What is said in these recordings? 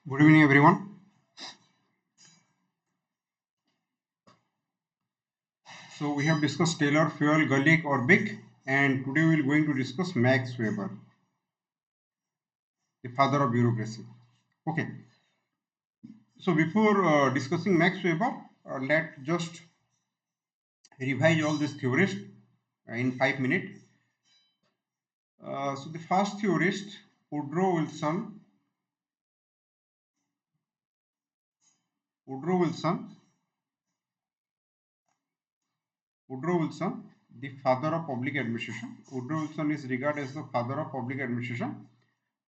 Good evening, everyone. So we have discussed Taylor, Fuel, Gulick, or Bick, and today we are going to discuss Max Weber, the father of bureaucracy. Okay. So before discussing Max Weber, let's just revise all these theorists in 5 minutes. So the first theorist, Woodrow Wilson. Woodrow Wilson. Woodrow Wilson, the father of public administration. Woodrow Wilson is regarded as the father of public administration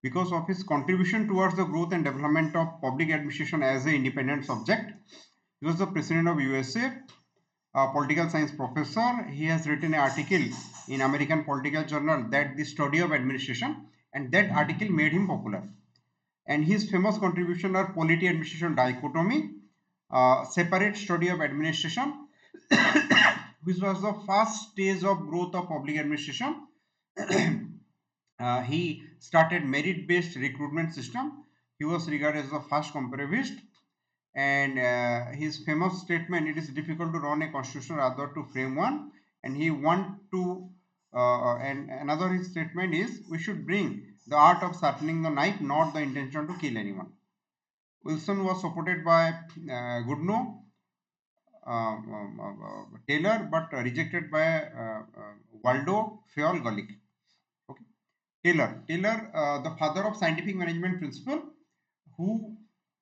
because of his contribution towards the growth and development of public administration as an independent subject. He was the president of USA, a political science professor. He has written an article in American Political Journal that the study of administration, and that article made him popular. And his famous contribution are polity administration dichotomy, separate study of administration, which was the first stage of growth of public administration. He started merit-based recruitment system. He was regarded as the first comparativist, and his famous statement, "It is difficult to run a constitution rather to frame one," and he want to. And another his statement is, "We should bring the art of sharpening the knife, not the intention to kill anyone." Wilson was supported by Goodnow, Taylor, but rejected by Waldo, Fayol, Gulick. Okay. Taylor, the father of scientific management principle, who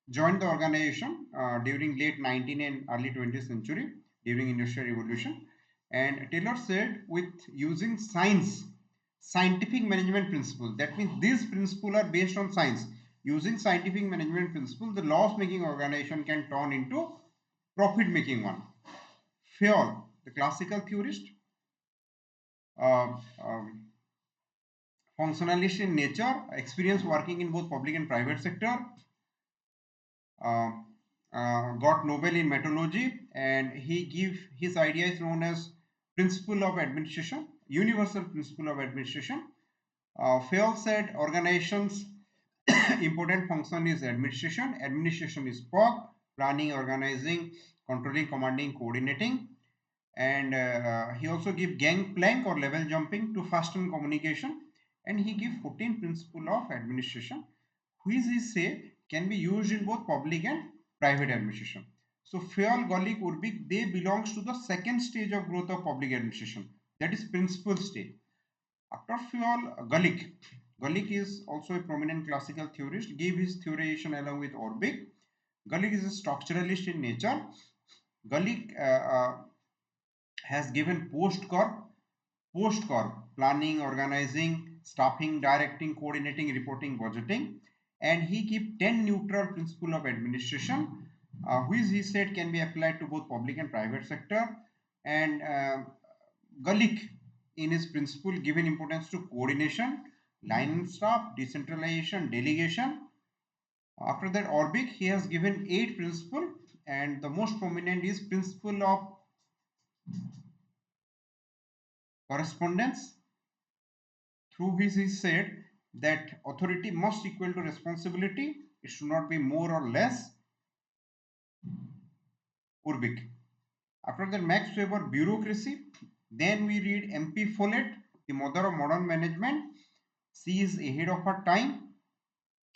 joined the organization during late 19th and early 20th century during Industrial Revolution. And Taylor said, with using scientific management principle, that means these principles are based on science. Using scientific management principle, the loss-making organization can turn into profit-making one. Fayol, the classical theorist, uh, um, functionalist in nature, experience working in both public and private sector, uh, got Nobel in metallurgy, and he give his idea is known as principle of administration, universal principle of administration. Fayol said organizations important function is administration. Administration is POC, planning, organizing, controlling, commanding, coordinating. And he also give gang plank or level jumping to fasten communication. And he give 14 principle of administration, which he say can be used in both public and private administration. So Fayol, Gulick, Urbik, they belongs to the second stage of growth of public administration, that is principal stage. After Fayol, Gulick is also a prominent classical theorist, gave his theorization along with Orbik. Gulick is a structuralist in nature. Gulick has given post-corp planning, organizing, staffing, directing, coordinating, reporting, budgeting, and he give 10 neutral principle of administration, which he said can be applied to both public and private sector. And Gulick, in his principle, given importance to coordination, line and staff, decentralization, delegation. After that, Orbic, he has given 8 principle, and the most prominent is principle of correspondence, through which he said that authority must equal to responsibility. It should not be more or less. Urbic. After that, Max Weber, bureaucracy. Then we read MP Follett, the mother of modern management. She is ahead of her time,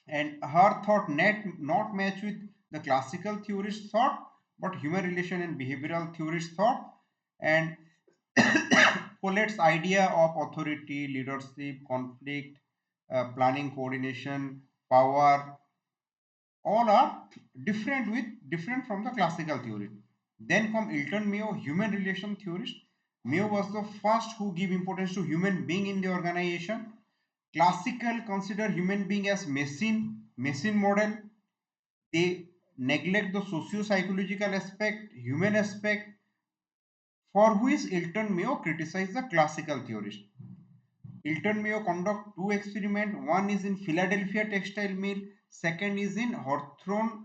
and her thought not match with the classical theorist thought, but human relation and behavioral theorist thought. And Follett's idea of authority, leadership, conflict, planning, coordination, power, all are different from the classical theory. Then come Elton Mayo, human relation theorist. Mayo was the first who give importance to human being in the organization. Classical consider human being as machine model. They neglect the socio-psychological aspect, human aspect, for which Elton Mayo criticized the classical theorist. Elton Mayo conduct two experiments. One is in Philadelphia textile mill. Second is in Hawthorne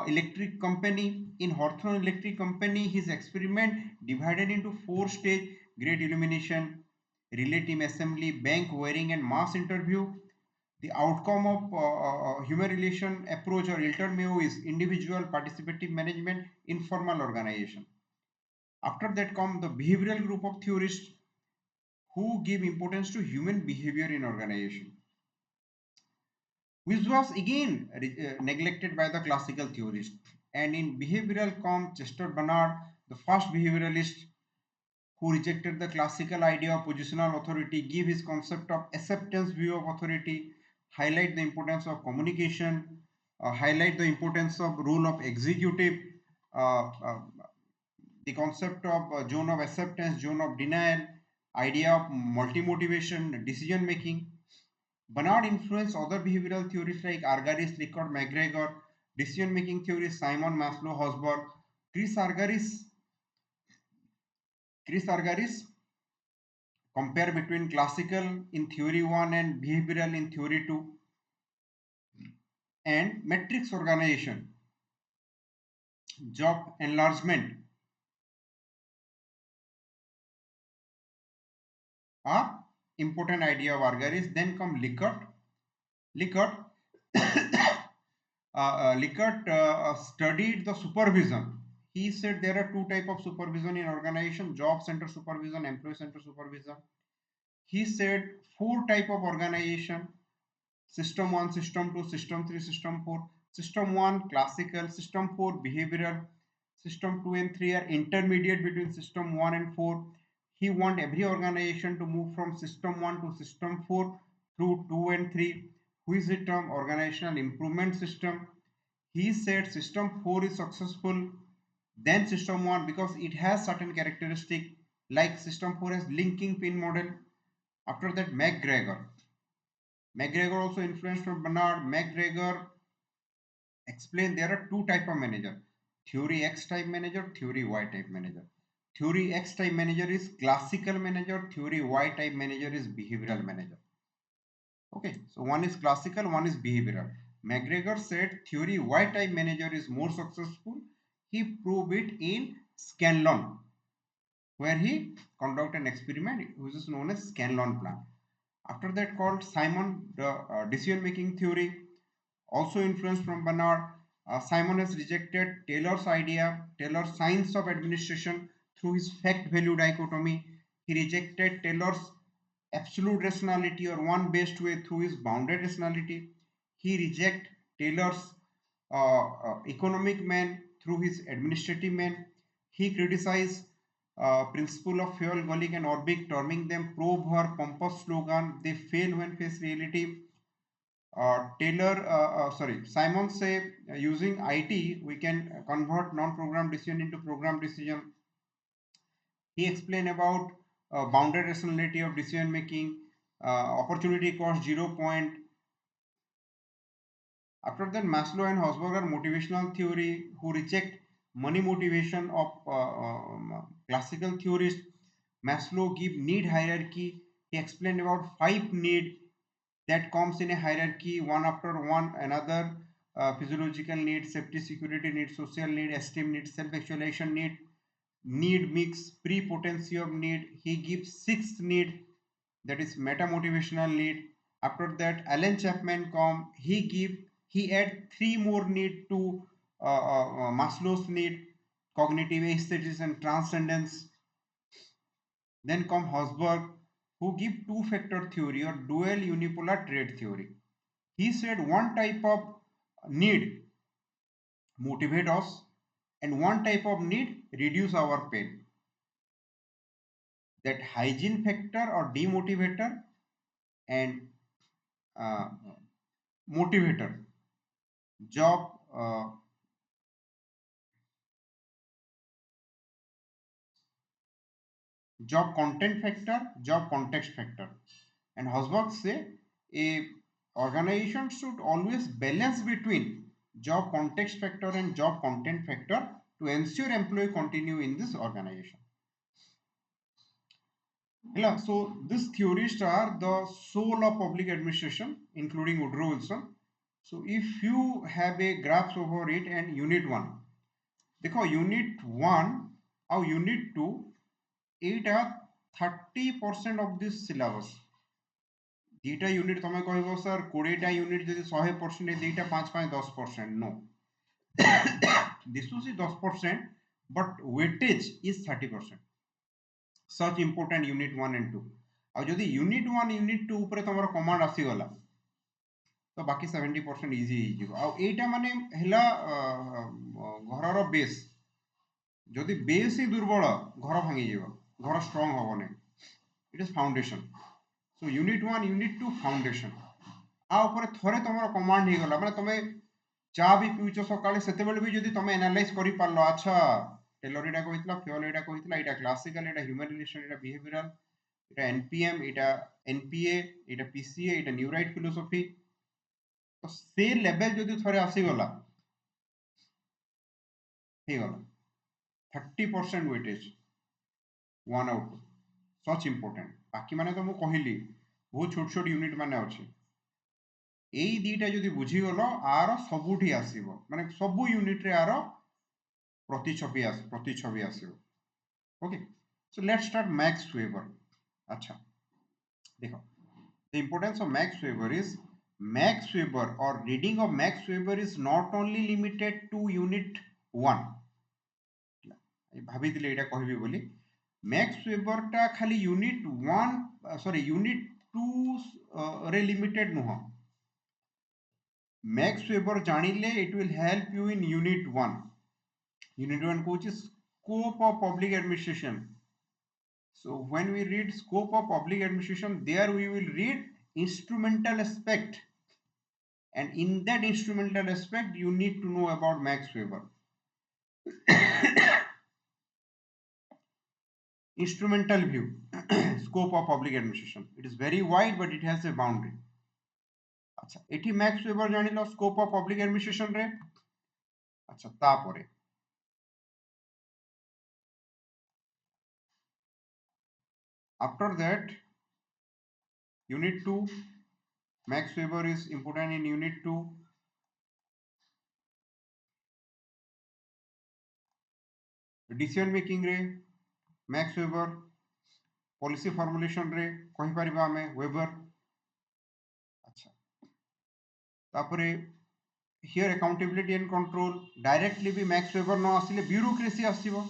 Electric Company. In Hawthorne Electric Company, his experiment divided into 4 stage: great illumination, relay team assembly, bank wiring, and mass interview. The outcome of human relation approach or ILTER-MEO is individual participative management, informal organization. After that come the behavioral group of theorists who give importance to human behavior in organization, which was again neglected by the classical theorists. And in behavioral come Chester Bernard, the first behavioralist who rejected the classical idea of positional authority, give his concept of acceptance view of authority, highlight the importance of communication, highlight the importance of role of executive, uh, uh, the concept of zone of acceptance, zone of denial, idea of multi-motivation, decision making. Bernard influenced other behavioral theories like Argyris, Rickard, McGregor, decision-making theories Simon, Maslow, Hosberg. Chris Argyris, Chris Argyris compare between classical in theory 1 and behavioral in theory 2, and matrix organization, job enlargement are important idea of Argyris. Then come Likert. Likert, studied the supervision. He said there are two type of supervision in organization: job center supervision, employee center supervision. He said four type of organization: system 1, system 2, system 3, system 4. System 1 classical, system 4 behavioral, system 2 and 3 are intermediate between system 1 and 4. He want every organization to move from system 1 to system 4 through 2 and 3. Who is the term organizational improvement system? He said system 4 is successful then system 1 because it has certain characteristic, like system 4 has linking pin model. After that, McGregor also influenced from Bernard. McGregor explained there are two type of manager: theory X type manager, theory Y type manager. Theory X type manager is classical manager, theory Y type manager is behavioral manager. Okay, so one is classical, one is behavioral. McGregor said theory Y type manager is more successful. He proved it in Scanlon, where he conducted an experiment which is known as Scanlon plan. After that, called Simon, the decision making theory, also influenced from Bernard. Simon has rejected Taylor's idea, Taylor's science of administration through his fact value dichotomy. He rejected Taylor's absolute rationality or one based way through his bounded rationality. He rejected Taylor's economic man through his administrative man. He criticized principle of fuel, Golick and Orbick, terming them probe-her pompous slogan. They fail when face reality. Simon say using IT we can convert non-program decision into program decision. He explained about bounded rationality of decision making, opportunity cost 0 point. After that, Maslow and Hosberg are motivational theory who reject money motivation of classical theorists. Maslow give need hierarchy. He explained about 5 need that comes in a hierarchy, one after one another: physiological need, safety security need, social need, esteem need, self-actualization need mix, pre-potency of need. He gives 6th need, that is meta motivational need. After that, Alan Chapman come, he add 3 more need to Maslow's need: cognitive aesthetics and transcendence. Then come Hosberg, who give two factor theory or dual unipolar trait theory. He said one type of need motivate us and one type of need reduce our pain. That hygiene factor or demotivator and uh, motivator. Job job content factor, job context factor. And Hosberg say a organization should always balance between job context factor and job content factor to ensure employee continue in this organization. Yeah, so these theorists are the soul of public administration, including Woodrow Wilson. So if you have a graph over it and unit 1, देखो unit 1 और unit 2, it are 30% of this syllabus. दुईटा unit तुम कह sir 20टा unit जब 100% दुईटा 5 10%, no this is 10%, but weightage is 30%, such important unit 1 and 2। आ जदि unit 1 unit 2 ऊपर तुम कमांड आसीगला तो बाकी 70% इजी होटा माने हेला घर बेस, जदि बेस ही दुर्बल घर भांगी जीव घर स्ट्रॉन्ग होबने, it is foundation. So unit 1 unit 2 foundation आ ऊपर थरे तुम कमांड हो गला माने तुम चा भी पीउछ सकाळे सेतेबेले भी जदि तुम एनालाइज करि पारलो, अच्छा टेलर एटा कहितला, फ्योल एटा कहितला, एटा क्लासिकल, एटा ह्यूमन रिलेशन, एटा बिहेवियरल, एटा एनपीएम, एटा एनपीए, एटा पीसीए, एटा न्यू राइट फिलोसफी, तो से लेवल जदि थरे आसी गला हे गला 30% वेटेज 1 आउट, सच इंपोर्टेंट। बाकी माने तो मु कहिली बहुत छोट छोट यूनिट माने अछि, एई दीटा जदि बुझी गलो आरो सबुठी आसीबो, माने सबु यूनिट रे आरो प्रतिछवि आसीबो। Okay, so let's start Max Weber. अच्छा देखो, the importance of Max Weber is Max Weber or reading of Max Weber is not only limited to unit 1, भाभी दिले एटा कहबी बोली, मैक्स वेबर टा खाली यूनिट 1 सॉरी यूनिट 2 रे लिमिटेड नुह। मैक्स वेबर जानिले it will help you in unit 1। Unit 1 को scope of public administration. So when we read scope of public administration, there we will read instrumental aspect, and in that instrumental aspect you need to know about Max Weber. Instrumental view scope of public administration, it is very wide but it has a boundary. अच्छा एठी Max Weber जानिलो scope of public administration रे। अच्छा तापरे after that unit 2, Max Weber is important in unit 2। Decision making रे Max Weber, policy formulation रे कहि परिबा हमें वेबर। अच्छा तापरे here accountability and control directly भी मैक्स वेबर न आसिले ब्यूरोक्रेसी आसीबो,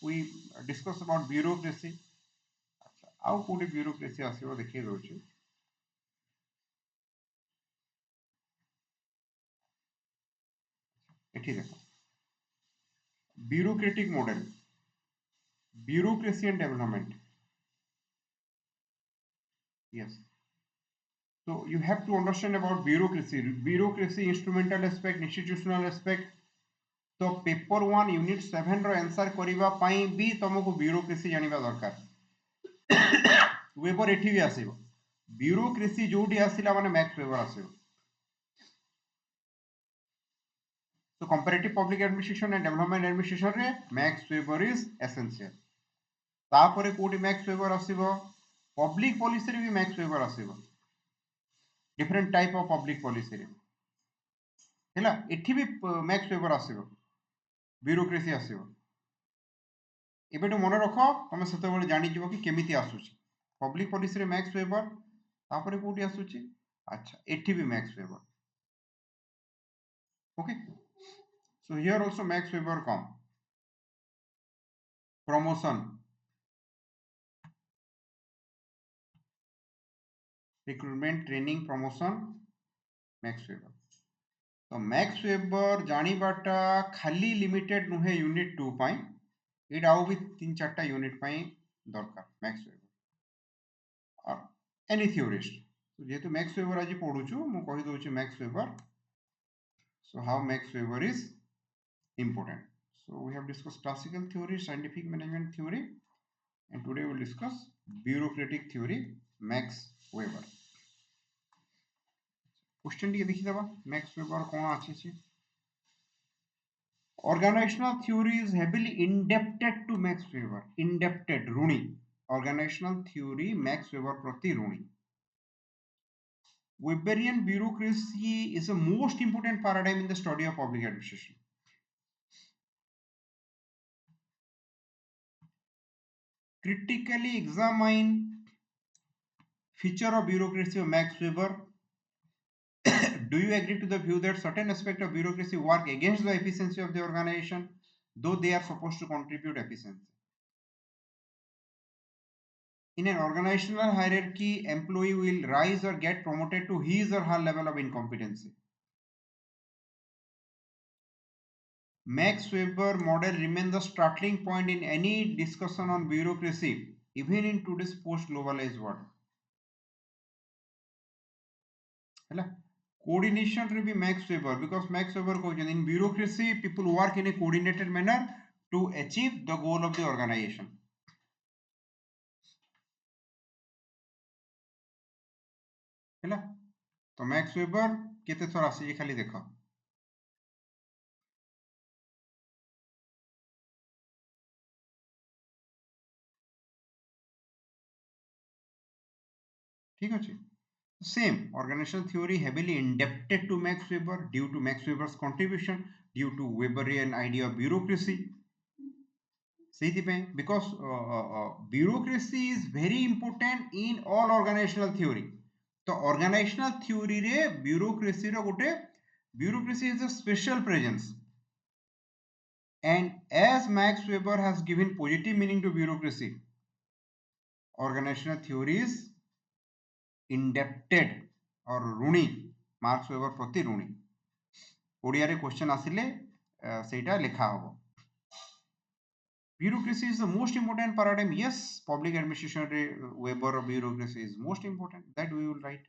वी डिस्कस अबाउट ब्यूरोक्रेसी। अच्छा आउ कोडी ब्यूरोक्रेसी आसीबो देखि दोछि, एठी देखो bureaucratic model, bureaucracy and development. Yes, so you have to understand about bureaucracy instrumental aspect, institutional aspect। तो पेपर 1 यूनिट 7 रो आंसर करिबा पई भी तुमको ब्यूरोक्रेसी जानिबा दरकार। वेबर एठी भी आसीबो, ब्यूरोक्रेसी जोडी आसीला माने मैक्स वेबर आसीबो। तो comparative public administration and development administration रे मैक्स वेबर इज एसेंशियल। तापरे कोडी मैक्स वेबर आसीबो, पब्लिक पॉलिसी रे भी मैक्स वेबर आसीबो, different type of public policy रे हैला एठी भी मैक्स वेबर आसीबो, ब्यूरोक्रेसी आसीबो। एबेटो मन रखो तुम सेते बेले जानि जिवो कि केमिति आसुची पब्लिक पॉलिसी रे मैक्स वेबर, तापरे कोडी आसुची। अच्छा एठी भी Max weber. Okay, so here also Max Weber come, promotion, recruitment, training, promotion, Max Weber। तो Max Weber जानिबाटा खाली लिमिटेड नुहे यूनिट 2 पाई, एटा आउ भी 3-4टा यूनिट पाई दरकार Max Weber और एनी थ्योरिस्ट। तो जेतु Max Weber आज पढुछु मु कहि दोछि Max Weber, so how Max Weber is important। So we have discussed classical theory, scientific management theory, and today we will discuss bureaucratic theory, Max Weber। Question टी देखि दबा Max Weber कोन अछि छी। Organisational theory is heavily indebted to Max Weber, indebted ऋणी, organisational theory Max Weber प्रति ऋणी। Weberian bureaucracy is a most important paradigm in the study of public administration। critically examine Feature of bureaucracy of Max Weber. Do you agree to the view that certain aspects of bureaucracy work against the efficiency of the organization, though they are supposed to contribute efficiency? In an organizational hierarchy, employee will rise or get promoted to his or her level of incompetency. Max Weber model remains the starting point in any discussion on bureaucracy, even in today's post-globalized world. Coordination will be Max Weber, because Max Weber question in bureaucracy people work in a coordinated manner to achieve the goal of the organization. है तो max weber केते थोड़ा से खाली देखो ठीक अच्छे same organizational theory heavily indebted to Max Weber due to Max Weber's contribution due to Weberian idea of bureaucracy. Because bureaucracy is very important in all organizational theory. So organizational theory re bureaucracy ro gote bureaucracy is a special presence. And as Max Weber has given positive meaning to bureaucracy, organizational theory is indebted or ऋणी Max Weber प्रति ऋणी ओडिया रे question आसिले सेटा लिखा होबो. Bureaucracy is the most important paradigm. Yes, public administration re Weber of bureaucracy is most important. That we will write.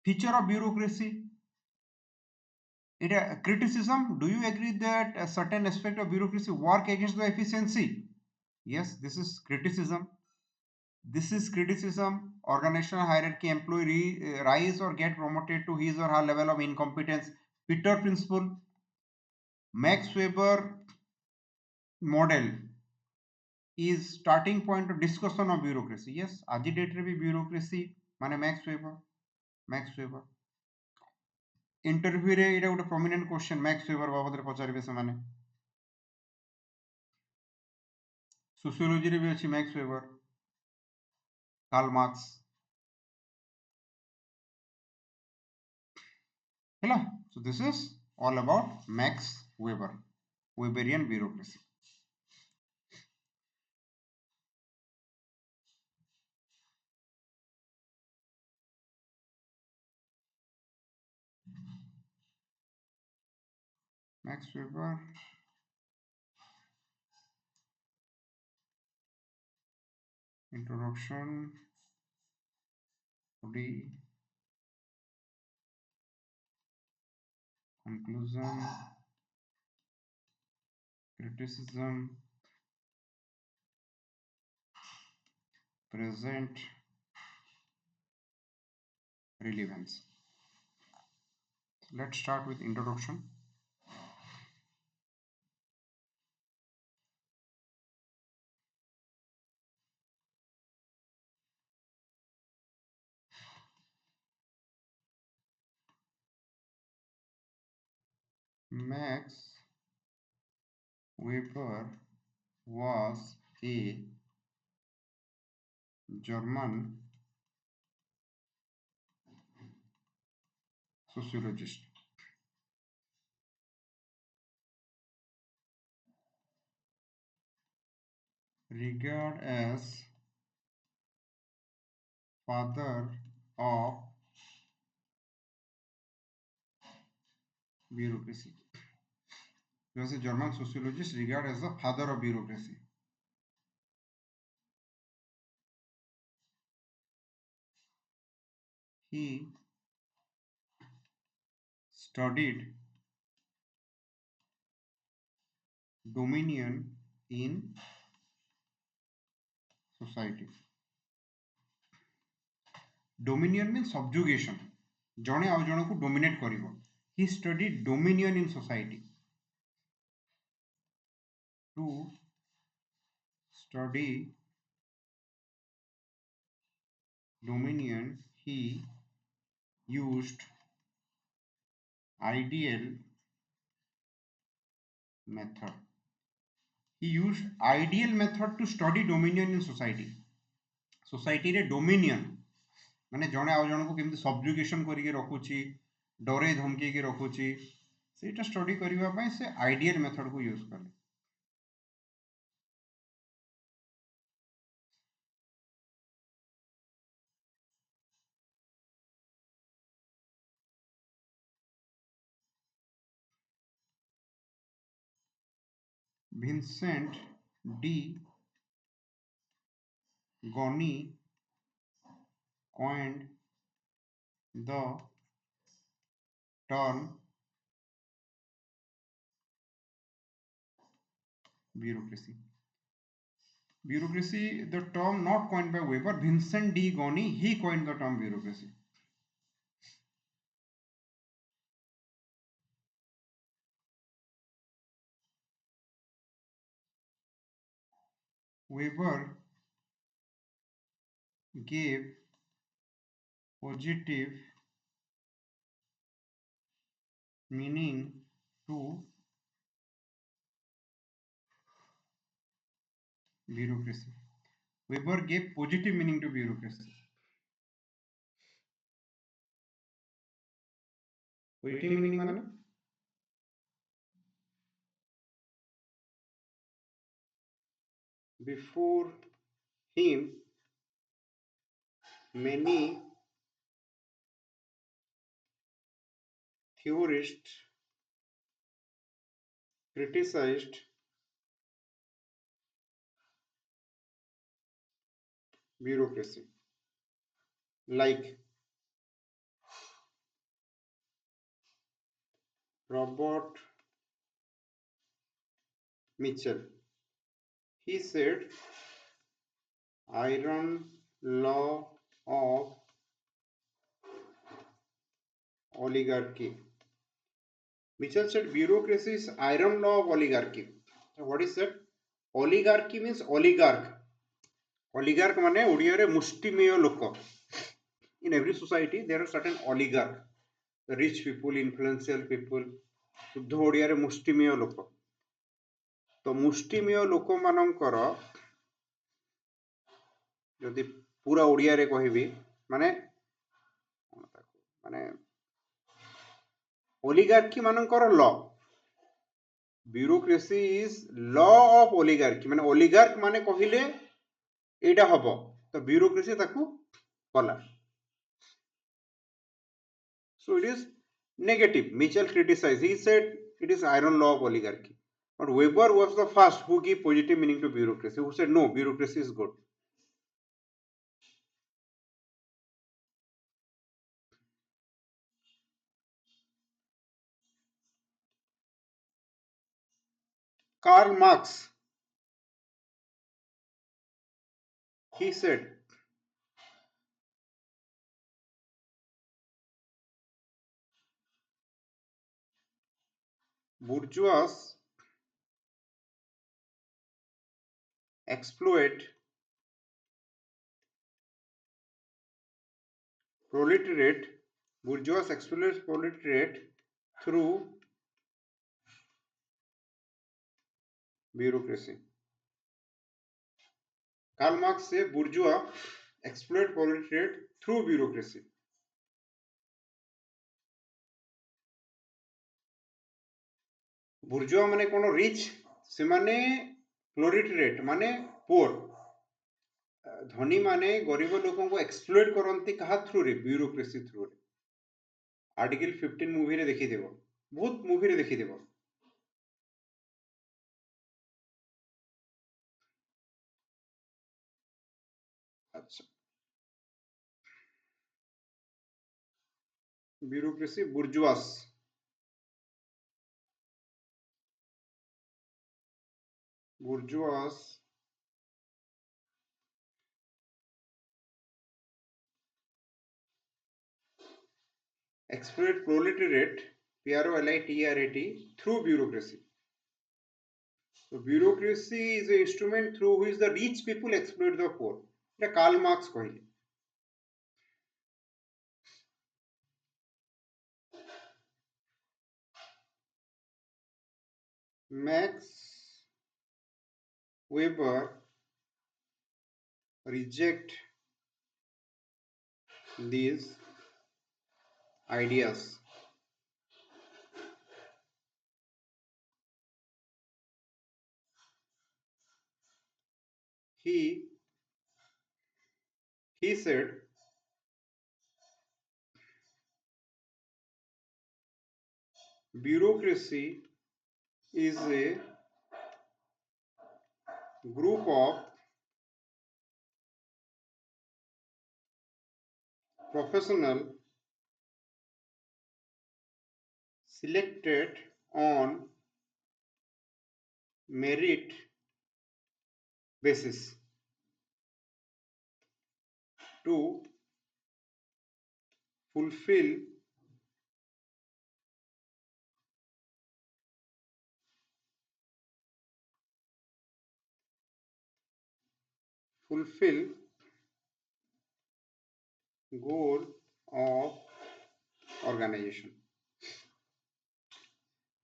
Feature of bureaucracy. It a criticism. Do you agree that a certain aspect of bureaucracy work against the efficiency? Yes, this is criticism. This is criticism. Organizational hierarchy, employee rise or get promoted to his or her level of incompetence. Peter principle. Max Weber model is starting point of discussion of bureaucracy. Yes, aji date re bhi bureaucracy mane Max Weber. Max Weber. Interview रे एटा गोटे prominent question Max Weber बाबद रे पचारिबे सेमाने. Sociology रे भी अछि Max Weber. Karl Marx. Hela. So this is all about Max Weber. Weberian bureaucracy. Max Weber. Introduction. Body. Conclusion. Criticism. Present. Relevance. Let's start with introduction. Max Weber was a German sociologist. Regarded as father of bureaucracy. He was a German sociologist regarded as the father of bureaucracy. He studied dominion in society. Dominion means subjugation. जणे आउ जणको dominate करिवो. He studied dominion in society. To study dominion, he used ideal method. He used ideal method to study dominion in society. Society रे dominion माने जणे आउ जणको केमती subjugation करिके रखुची डरे धमकी के रखुची सेटा स्टडी करबा पई से आइडियल मेथड को यूज कले Vincent D. Goni coined the term bureaucracy. Bureaucracy, the term not coined by Weber, Vincent D. Goni, he coined the term bureaucracy. Weber gave positive meaning to bureaucracy. Weber gave positive meaning to bureaucracy. Positive meaning माने before him many theorists criticized bureaucracy like Robert Mitchell. He said iron law of oligarchy. Mitchell said bureaucracy is iron law of oligarchy. So what is that? Oligarchy means oligarch. Oligarch माने ओडिया रे मुष्टिमेय लोक. In every society there are certain oligarch, rich people, influential people. शुद्ध ओडिया रे मुष्टिमेय लोक. तो मुष्टिमेय लोक मानकर जदि पूरा ओडिया रे कहबी माने माने oligarchy मानकर law. Bureaucracy is law of oligarchy माने ओलिगार्क माने कहिले एटा हबो तो ब्यूरोक्रेसी ताकू कला. So it is negative. Mitchell criticized. He said it is iron law of oligarchy. But Weber was the first who gave positive meaning to bureaucracy, who said no, bureaucracy is good. Karl Marx, he said, bourgeois exploit proletariat, bourgeois exploit proletariat through bureaucracy. Karl Marx said bourgeois exploit proletariat through bureaucracy. बुर्जुआ माने कोन rich से माने प्लोरिटरेट माने पोर धनी माने गरीब लोगों को exploit करंती कहा थ्रू रे ब्यूरोक्रेसी थ्रू रे. आर्टिकल 15 मूवी रे देखि देबो बहुत मूवी रे देखि देबो. अच्छा bureaucracy बुर्जुआस बुर्जुआस exploit proletariat PROLITARAT through bureaucracy. So bureaucracy is a instrument through which the rich people exploit the poor. এটা কার্ল মার্কস কহিলে. Max Weber reject these ideas. He said bureaucracy is a group of professional selected on merit basis to fulfill fulfill goal of organization.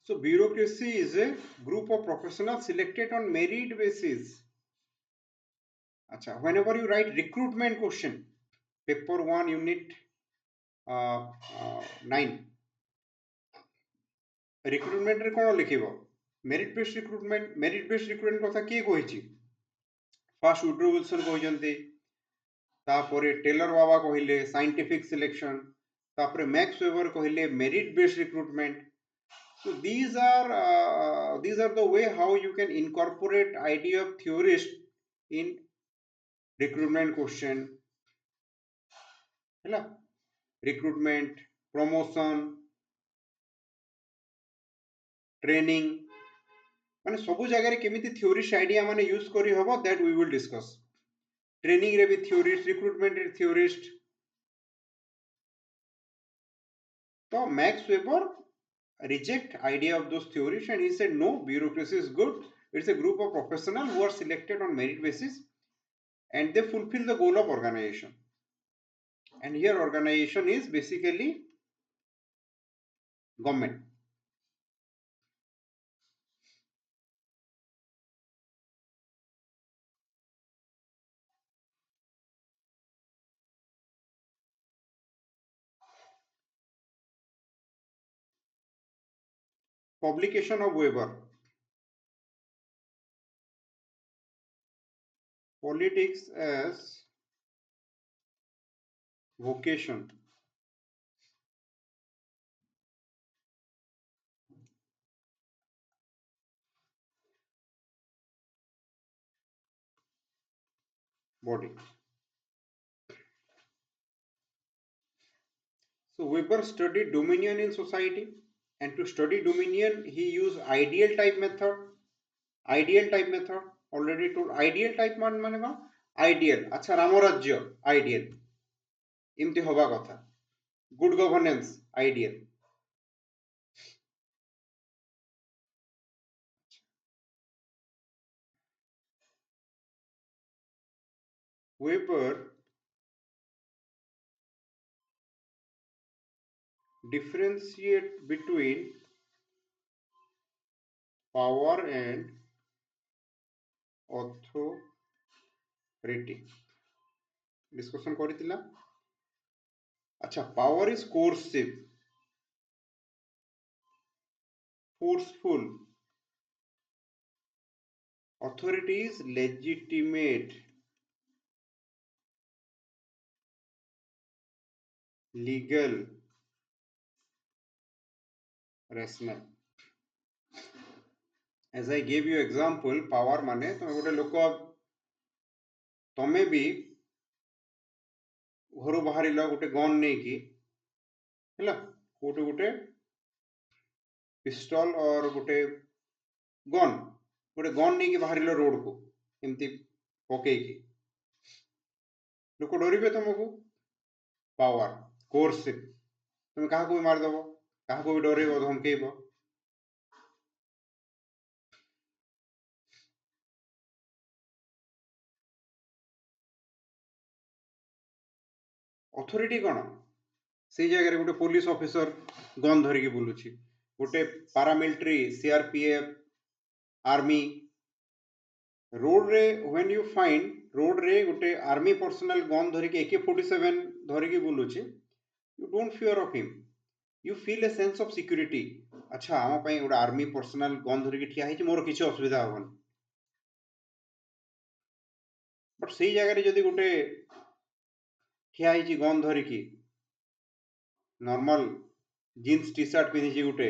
So bureaucracy is a group of professionals selected on merit basis. Acha, whenever you write recruitment question, paper 1 unit 9, recruitment रे कौन लिखिबो merit based recruitment कथा किए कहिछि first Woodrow Wilson कहिसंती तापरे Taylor बाबा कहिले scientific selection तापरे max weber कहिले merit based recruitment. So these are the way how you can incorporate idea of theorist in recruitment question. है recruitment, promotion, training माने सबु जगह रे केमिति theorist idea माने यूज करी हबो that we will discuss. Training रे भी theorist, recruitment रे theorist. तो Max Weber reject idea of those theories and he said no, bureaucracy is good. It's a group of professionals who are selected on merit basis and they fulfill the goal of organization. And here organization is basically government. Publication of Weber. Politics as vocation. Body. So Weber studied dominion in society, and to study dominion he used ideal type method. Ideal type method already told. Ideal type मान माने कौन? Ideal. अच्छा रामराज्य ideal. इमती होगा कथा. Good governance ideal. Weber differentiate between power and authority. Discussion କରିଥିଲା. अच्छा power is coercive, forceful. Authority is legitimate, legal, rational. As I gave you example, power माने तमे गोटे लोक तमे भी घर बाहर गोटे गन नहीं कि है कोटे गोटे पिस्टल और गोटे गन नहीं कि बाहर रोड को एमती पकई लोक डरबे तुमको पावर कोर्सिव तुम क्या भी मारदेव क्या भी डरब धमकेब अथॉरिटी कौन से जगह गोटे पुलिस ऑफिसर गन धरिकी बुलूची गोटे पारामिलिट्री सीआरपीएफ आर्मी रोड रे व्हेन यू फाइंड रोड रे गोटे आर्मी पर्सनल गन धरिकी AK-47 ଧରିକି ବୁଲୁଛି, you don't fear of him, you feel a sense of security. ଆଚ୍ଛା ଆମ ପାଇଁ ଗୋଟେ ଆର୍ମି ପର୍ସନାଲ ଗନ୍ ଧରିକି ଠିଆ ହେଇଛି, ମୋର କିଛି ଅସୁବିଧା ହବନି। ବଟ୍ ସେଇ ଜାଗାରେ ଯଦି ଗୋଟେ ଠିଆ ହେଇଛି ଗନ୍ ଧରିକି, ନର୍ମାଲ ଜିନ୍ସ ଟି ସାର୍ଟ ପିନ୍ଧିଛି, ଗୋଟେ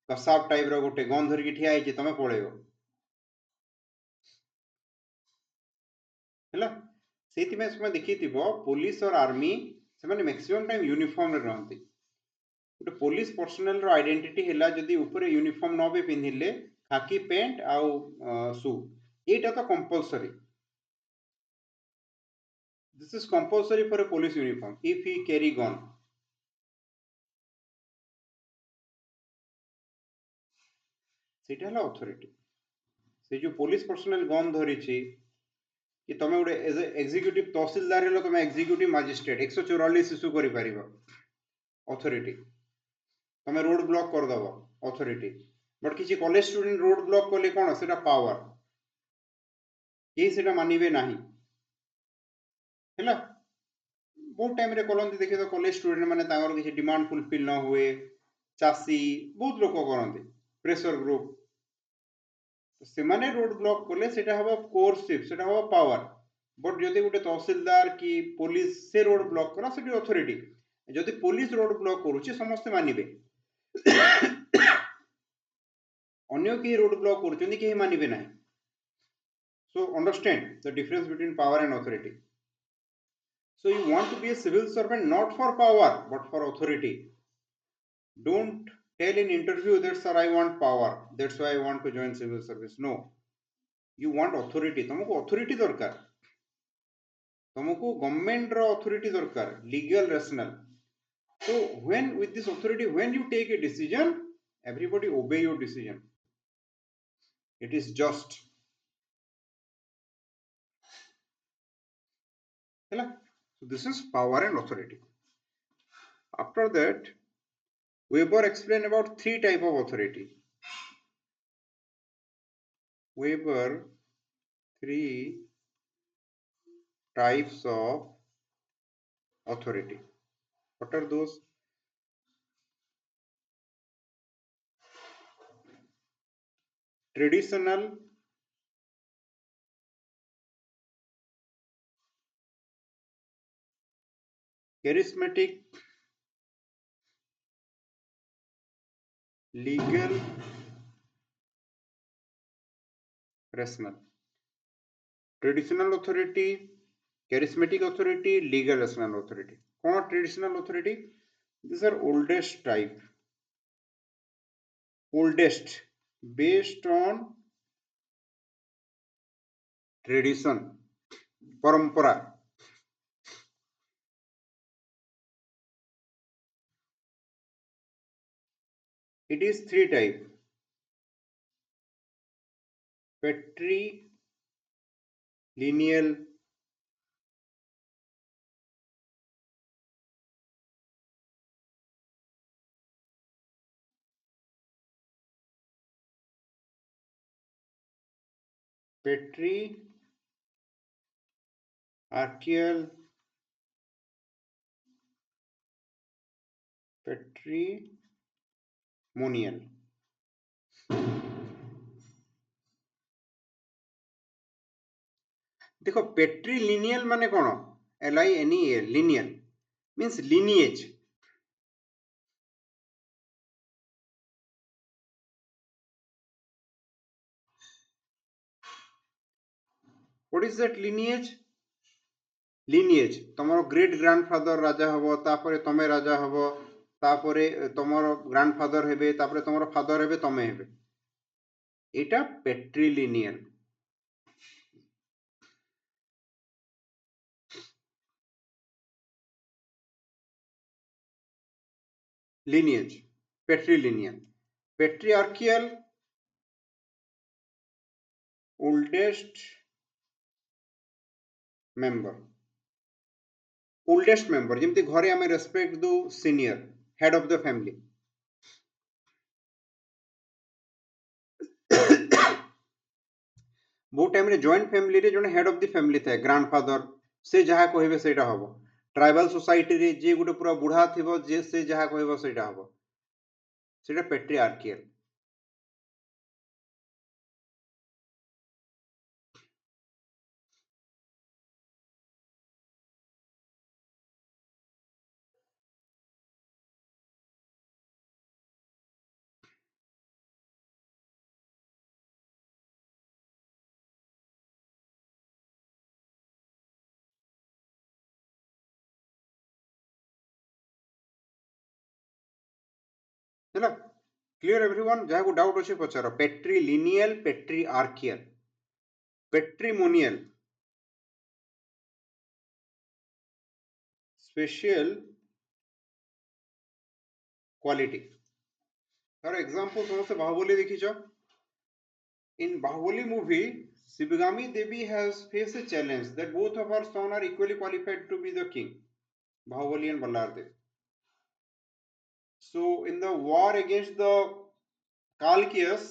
କସାବ ଟାଇପର ଗୋଟେ ଗନ୍ ଧରିକି ଠିଆ ହେଇଛି, ତମେ ପଳେଇବ ହେଲା। ସେଇଥିପାଇଁ ସେମାନେ ଦେଖିଥିବ ପୋଲିସ और ଆର୍ମି ସେମାନେ ମ୍ୟାକ୍ସିମମ୍ ଟାଇମ୍ ୟୁନିଫର୍ମରେ ରହନ୍ତି। ଗୋଟେ ପୋଲିସ ପର୍ସନାଲର ଆଇଡେଣ୍ଟିଟି ହେଲା ଯଦି ଉପରେ ୟୁନିଫର୍ମ ନ ବି ପିନ୍ଧିଲେ ଖାକି ପ୍ୟାଣ୍ଟ ଆଉ ସୁ, ଏଇଟା ତ compulsory. This is compulsory for a police uniform if he carry gun. ସେଇଟା ହେଲା ଅଥରିଟି। ସେ ଯୋଉ ପୋଲିସ ପର୍ସନାଲ ଗନ୍ ଧରିଛି, कि तुम गोटे एज एक्जिक्यूटिव तहसीलदार हेलो, तुम एक्जिक्यूटिव मजिस्ट्रेट 144 इश्यू करि परिबो, अथॉरिटी। तुम रोड ब्लॉक कर दबो, अथॉरिटी। बट किसी कॉलेज स्टूडेंट रोड ब्लॉक कले कोन, सेटा पावर, केही सेटा मानिबे नाही हैला। बहुत टाइम रे कलंती देखि तो कॉलेज स्टूडेंट माने तांगर किसी डिमांड फुलफिल न हुए, चासी बहुत लोक करंती, प्रेशर ग्रुप, से माने रोड ब्लॉक कले सेटा हबो कोर्सिव, सेटा हबो पावर। बट जदि गोटे तहसीलदार कि पुलिस से रोड ब्लॉक करा, सेठी अथॉरिटी। जदि पुलिस रोड ब्लॉक करूची समस्त मानिबे, अन्य केही रोड ब्लॉक करूचंदी केही मानिबे नाही। So understand the difference between power and authority. So you want to be a civil servant not for power but for authority. Don't tell in interview that sir I want power, that's why I want to join civil service. No, you want authority. तुमको authority दरकार, तुमको government रो authority दरकार, legal rational. So when with this authority, when you take a decision, everybody obey your decision. It is just. So this is power and authority. After that, Weber explained about three type of authority. Weber, three types of authority. What are those? Traditional, charismatic, legal, rational. Traditional authority, charismatic authority, legal rational authority. What traditional authority? These are oldest type. Oldest, based on tradition, parampara. It is three type: patrilineal, patriarchal, patrimonial. देखो पेट्रीलिनियल माने कौन, LINEAL, lineal means lineage. What is that lineage? Lineage तमरो great grandfather राजा हबो, तापरे तमे राजा हबो, तापरे तमरो ग्रैंडफादर हेबे, तापरे तमरो फादर हेबे, तमे हेबे, एटा पेट्रीलिनियल। lineage, patrilineal. Patriarchal, oldest member, oldest member, जेमती घरे आमे रेस्पेक्ट दो senior, head of the family. बहुत टाइम रे जॉइंट फैमिली रे जने हेड ऑफ द फैमिली थाए, ग्रैंडफादर, से जहा कहबे सेटा हबो। ट्राइबल सोसाइटी रे जे गुटे पूरा बुढ़ा थिबो जे से जहा कहबो सेटा हबो सेटा पेट्रियार्कियल हैला क्लियर एवरीवन जहा को डाउट अछि पचारो patrilineal patriarchal patrimonial special quality for example समस्त Baahubali देखिछो in Bahubali movie Shivgami Devi has faced a challenge that both of her sons are equally qualified to be the king Bahubali and Ballar Dev. So in the war against the Kalkiyas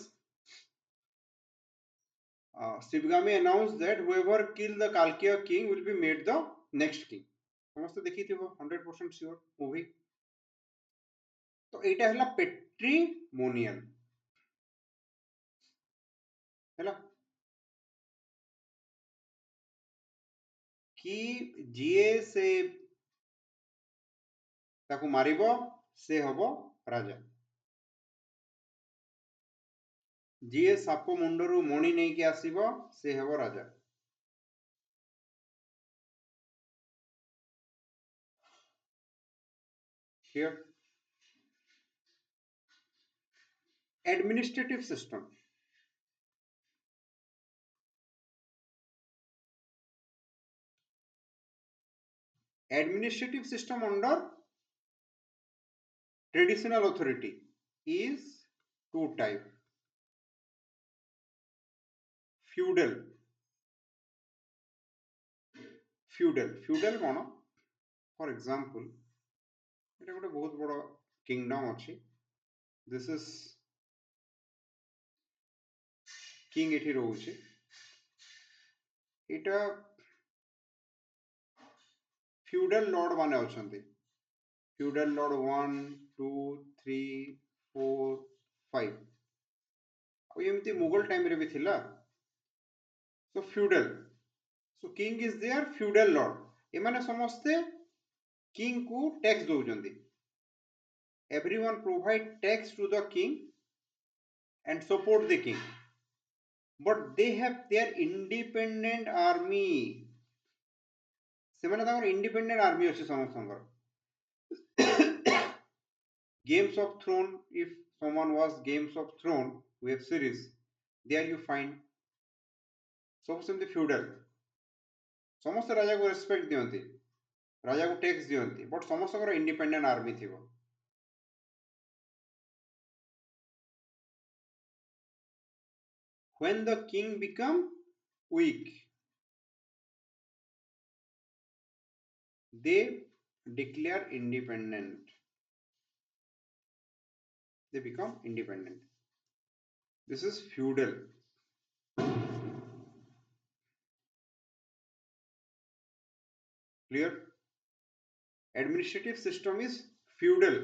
Shivgami announced that whoever killed the Kalkiya king will be made the next king. समस्त देखी थी वो 100% sure movie तो एटा हला पेट्रिमोनियल हैला कि जीए से ताकू मारिबो से हबो राजा जीए साप मुंडरू मणि नहीं कि आसीबो से हबो राजा clear administrative system administrative system under traditional authority is two type feudal feudal cone for example এটা ଗୋଟେ ବହୁତ ବଡ଼ kingdom ଅଛି this is king ଏଠି ରହୁଛି ଏଟା feudal lord माने ଅଛନ୍ତି feudal lord 1 2 3 4 5 ଆଉ ଏମିତି ମୁଗଲ ଟାଇମ ରେ ବି ଥିଲା so feudal so king is there feudal lord ଏମାନେ ସମସ୍ତେ king को tax दउजंदी everyone provide tax to the king and support the king but they have their independent army ସେମାନେ ତାଙ୍କର independent army ଅଛି ସମସ୍ତଙ୍କର games of throne if someone was games of throne web series there you find सब सेमती feudal ସମସ୍ତେ ରାଜା को respect ଦିଅନ୍ତି राजा को टैक्स दियंती बट समस्तଙ୍କର इंडिपेंडेंट आर्मी थिबो when the king become weak they declare independent they become independent this is feudal clear administrative system is feudal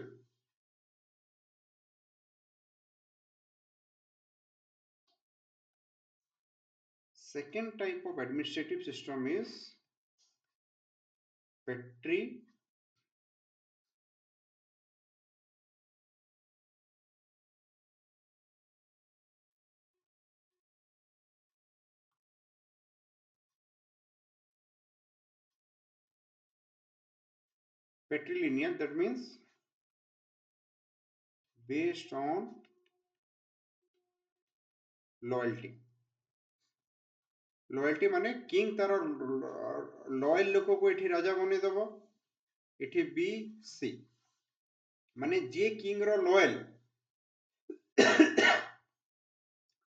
second type of administrative system is patrilineal that means based on loyalty loyalty माने king तार loyal लोक को एठी राजा बने दबो एठी B C माने जे king रो loyal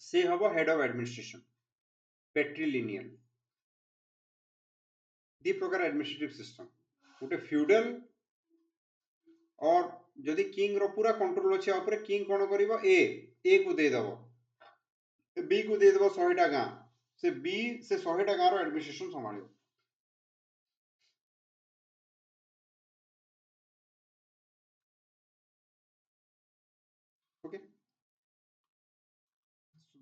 से हबो हेड ऑफ एडमिनिस्ट्रेशन पेट्रिलिनियल दी प्रकार एडमिनिस्ट्रेटिव सिस्टम गोटे फ्यूडल और जदि किंग रो पूरा कंट्रोल अछि ऊपर किंग कोन करिवो ए को दे दबो बी को दे दबो 100 टा गां से बी से 100 टा गां रो administration संभालियो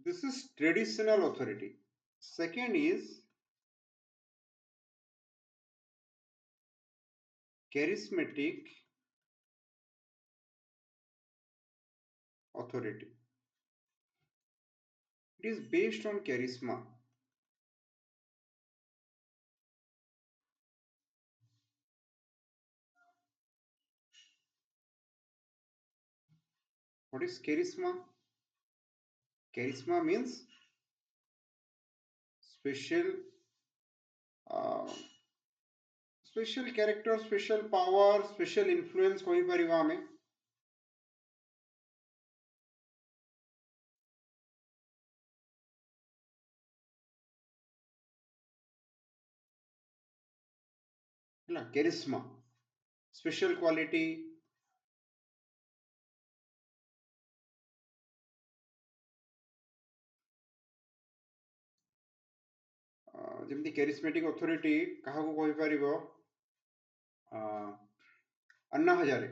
This is traditional authority. Second is charismatic authority. It is based on charisma. What is charisma? Charisma means special uh, special character, special power, special influence କହିପାରିବା ଆମେ। ହେଲା charisma, special quality। ଯେମିତି charismatic authority କାହାକୁ କହିପାରିବ? Anna Hazare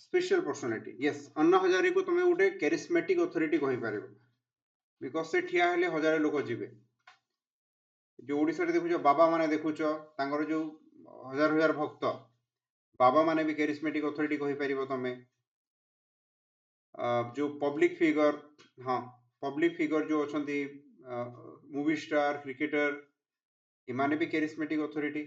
special personality. Yes, Anna Hazare को तुम गोटे charismatic authority कहिपारिबो because से ठिया हेले हजार लोक जिबे। जो ओडिसा रे देखुछ बाबा माने देखुछ तांगर जो हजार हजार भक्त बाबा माने भी charismatic authority कहिपारिबो तमे। जो पब्लिक फिगर, हाँ पब्लिक फिगर जो अछंती मूवी स्टार, क्रिकेटर, इमाने भी charismatic authority।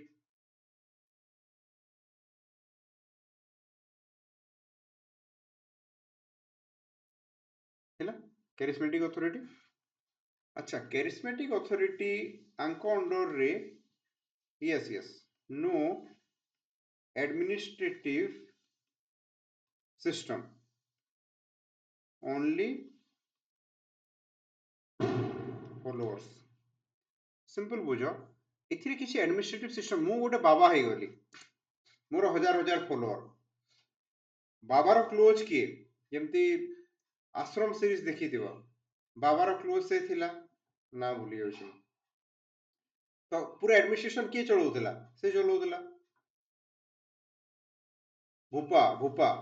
हैला charismatic authority। अच्छा, charismatic authority आंको अंडर रे, yes yes, no administrative system, only followers। Simple बुझ, एथिरे किसी एडमिनिस्ट्रेटिव सिस्टम, मु गोटे बाबा हे गली, मोर हजार हजार फॉलोअर, बाबार क्लोज किए, जेमती आश्रम सीरीज देखी दिबो, बाबार क्लोज से थिला ना भूली जाउछि। तो पूरा एडमिनिस्ट्रेशन किए चलाउतला? से चलाउतला भूपा भूपा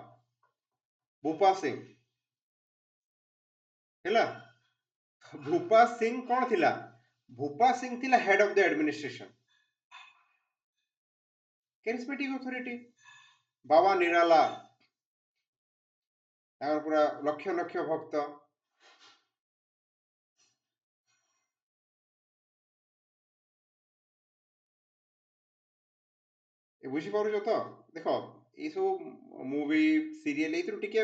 भूपा सिंह। हैला भूपा सिंह कौन थिला? भूपा सिंह थिला head of the administration, charismatic authority. Baba Nirala, तांगर पूरा लक्ष लक्ष भक्त। ए बुझी पारुछ तो? देखो ये सब मूवी सीरियल एथरु टिके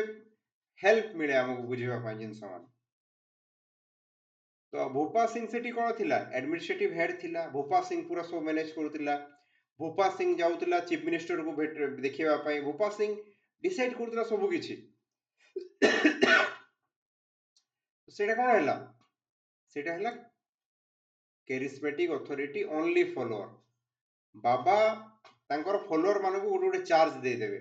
हेल्प मिले हमको बुझिबा पई जिंस मान। तो भूपा सिंह सेठी कौन थिला? एडमिनिस्ट्रेटिव हेड थिला। भूपा सिंह पूरा सब मैनेज करथिला। भूपा सिंह जाउतिला चीफ मिनिस्टर को भेट देखिबा पई। भूपा सिंह डिसाइड करथिला सब किछि। सेटा कौन हैला? सेटा हैला कैरिस्मेटिक अथॉरिटी ओनली फॉलोअर। बाबा तांकर फॉलोअर मानको गोटे गोटे चार्ज दे देबे,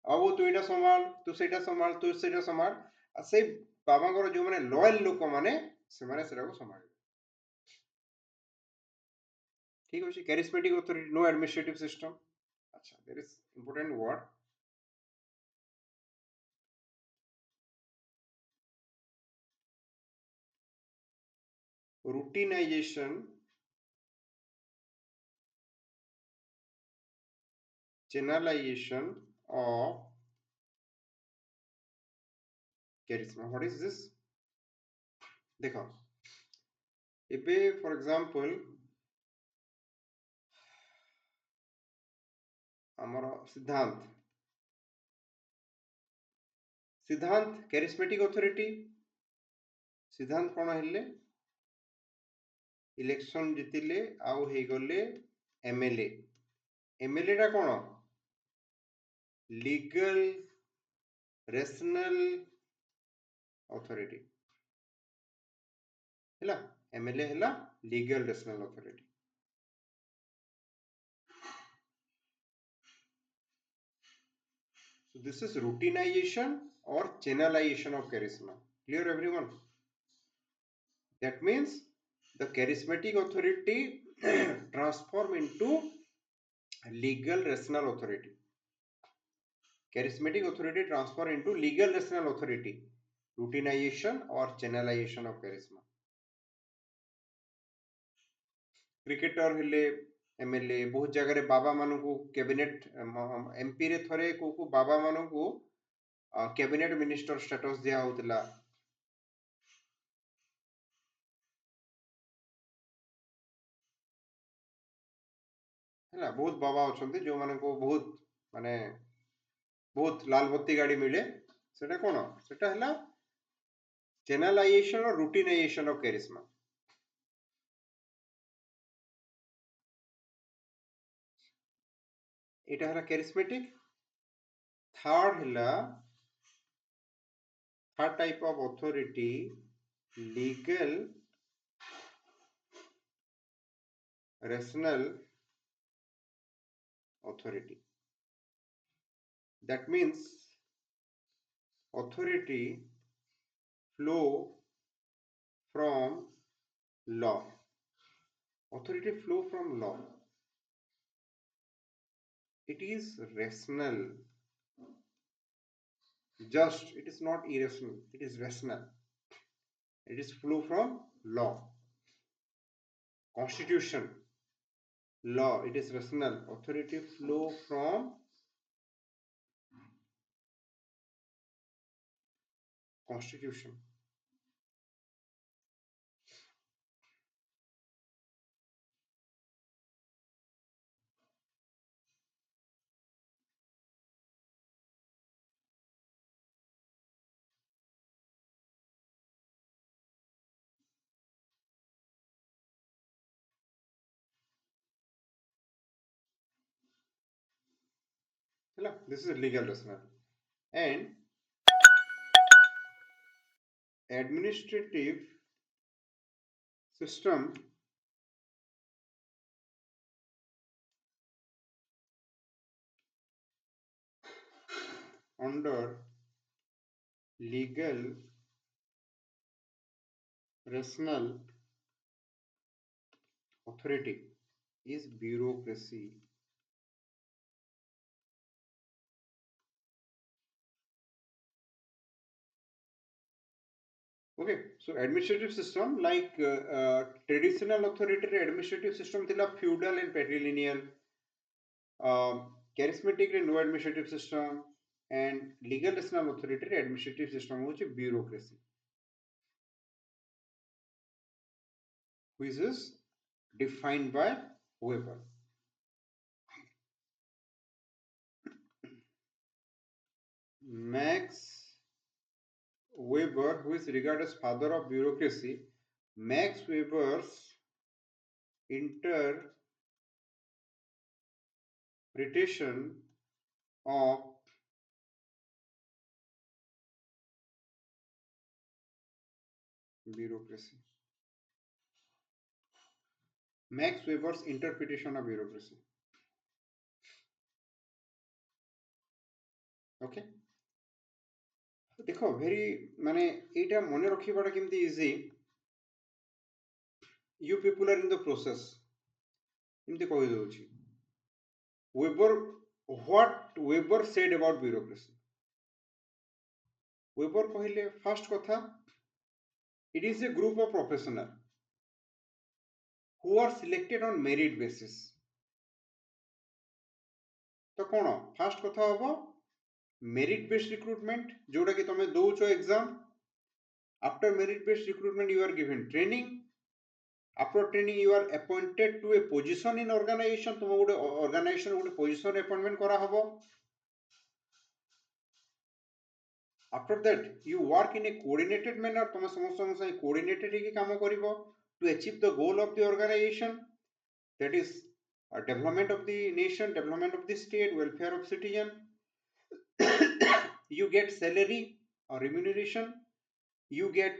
अब तू एटा संभाल, तू सेटा संभाल, तू सेटा संभाल। आ से बाबांकर जो माने लॉयल लोक माने से माने सेटा को संभाल। ठीक अछि, charismatic authority, no administrative system. अच्छा, there is important word routinization, channelization of charisma। what is this? देखो एबे फॉर एग्जांपल हमर सिद्धांत, सिद्धांत कैरिस्मेटिक अथॉरिटी। सिद्धांत कोन हेले? इलेक्शन जितिले आउ हे गले एमएलए। एमएलए टा कोन? Legal rational authority. हैला एमएलए हैला legal rational authority. So this is routinization or channelization of charisma. Clear everyone? That means the charismatic authority transform into legal rational authority. Charismatic authority transfer into legal rational authority. routinization or channelization of charisma. Cricketer हेले MLA बहुत जगह बाबा मानू को cabinet MP रे थरे को बाबा मानू को कैबिनेट मिनिस्टर स्टेटस दिया होतला है बहुत बाबा अच्छा जो मान को बहुत माने बहुत लाल बत्ती गाड़ी मिले सेटा कोन सेटा हला चैनलाइजेशन और रूटिनाइजेशन ऑफ कैरिस्मा एटा हला कैरिस्मेटिक थर्ड हला third type of authority legal rational authority that means authority flow from law authority flow from law it is rational just it is not irrational it is rational it is flow from law constitution law it is rational authority flow from constitution this is legal rational and administrative system under legal rational authority is bureaucracy. Okay, so administrative system like traditional authoritarian administrative system thila feudal and patrilineal, charismatic and no administrative system, and legal rational authoritarian administrative system hoche bureaucracy, which is defined by Weber. Max Weber, who is regarded as father of bureaucracy, Max Weber's interpretation of bureaucracy. Max Weber's interpretation of bureaucracy. Okay. देखो very माने एटा मने रखिबाटा केमती easy you people are in the process एमती कहि दउची Weber what Weber said about bureaucracy Weber कहले first कथा it is a group of professionals who are selected on merit basis तो कोन first कथा हबो merit based recruitment जोटा कि तमे दउचो exam after merit based recruitment you are given training after training you are appointed to a position in organization तुम गोटे organization गोटे position appointment करा हबो after that you work in a coordinated manner तुम समस्त संग coordinated ही काम करिवो to achieve the goal of the organization that is development of the nation development of the state welfare of citizen you get salary or remuneration you get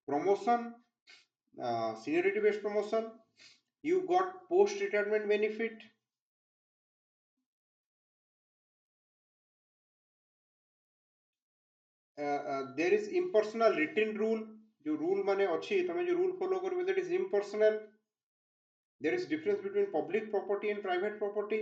promotion seniority based promotion you got post retirement benefit there is impersonal written rule जो rule माने अच्छी तमे जो rule follow करबे that is impersonal there is difference between public property and private property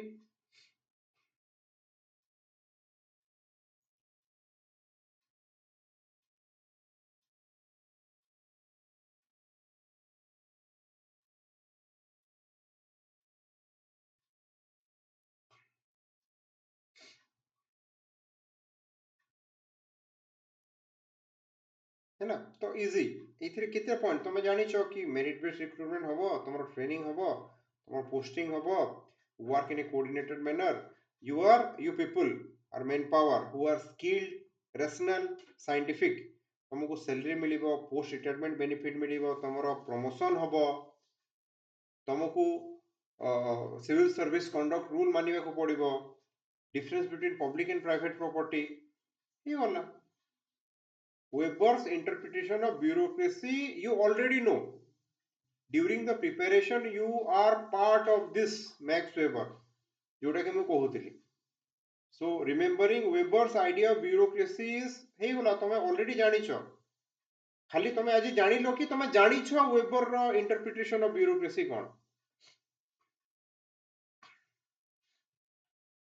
है ना? तो easy एथिरे केते पॉइंट तुम जानिଛ कि मेरिट बेस्ड रिक्रुटमेंट हबो, तुमर ट्रेनिंग हबो, तुमर पोस्टिंग हबो, work in A coordinated manner, you people are main power who are skilled, rational, scientific, तुमको सैलरी मिलिबो, पोस्ट रिटायरमेंट बेनिफिट मिलिबो, तुमरो प्रमोशन हबो, तुमको सिविल सर्विस कंडक्ट रूल मानिबा को पड़िबो, difference between public and private property ये वाला Weber's interpretation of bureaucracy, you already know. During the preparation, you are part of this Max Weber. जोटा कि मैं कहूଥିଲି. So remembering Weber's idea of bureaucracy is hey बोला तुम्हें already जानिଛ. खाली तुम्हें आज जानिलो कि तुम्हें जानिଛ Weber row interpretation of bureaucracy कौन.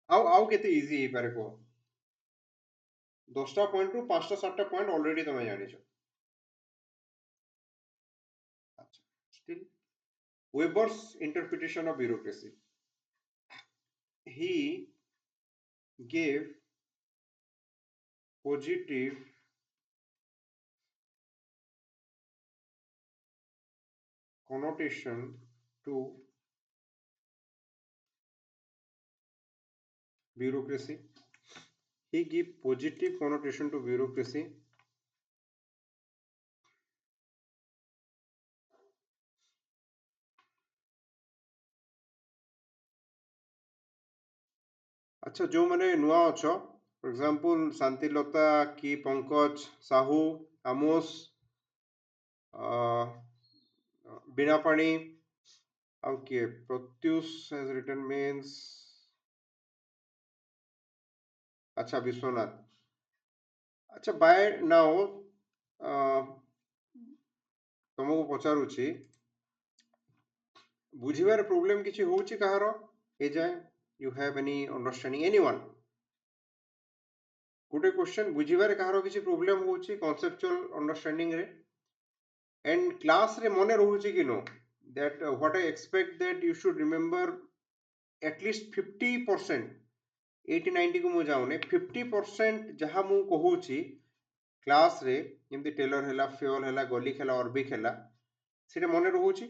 ଆଉ କେତେ easy ହେଇପାରେ କୁହ. 10ଟା ପଏଣ୍ଟ ରୁ 5ଟା 7ଟା ପଏଣ୍ଟ already तुम्हें जानिଛ. Still Weber's interpretation of bureaucracy. He gave positive connotation to bureaucracy. He give positive connotation to bureaucracy. अच्छा जो मैंने नुआ अछ फॉर एग्जांपल शांतिलता की पंकज साहू आमोस बिना पानी आउ किए प्रत्युष हैज रिटन मीन्स अच्छा विश्वनाथ अच्छा बाय नाउ तुमको पचारुची बुझिबार प्रॉब्लम किछि होउची कहारो ए जाय you have any understanding anyone गोटे क्वेश्चन बुझिबार कहारो किछि प्रॉब्लम होउची कॉन्सेप्चुअल अंडरस्टैंडिंग रे एंड क्लास रे मने रहउची कि no that what I expect that you should remember at least 50% 80-90 को मु जाउने 50% जहा मु कहूची क्लास रे जेमति टेलर हैला फ्यूल हैला गलिक हैला ऑर्बिक हैला सेटा मने रहउची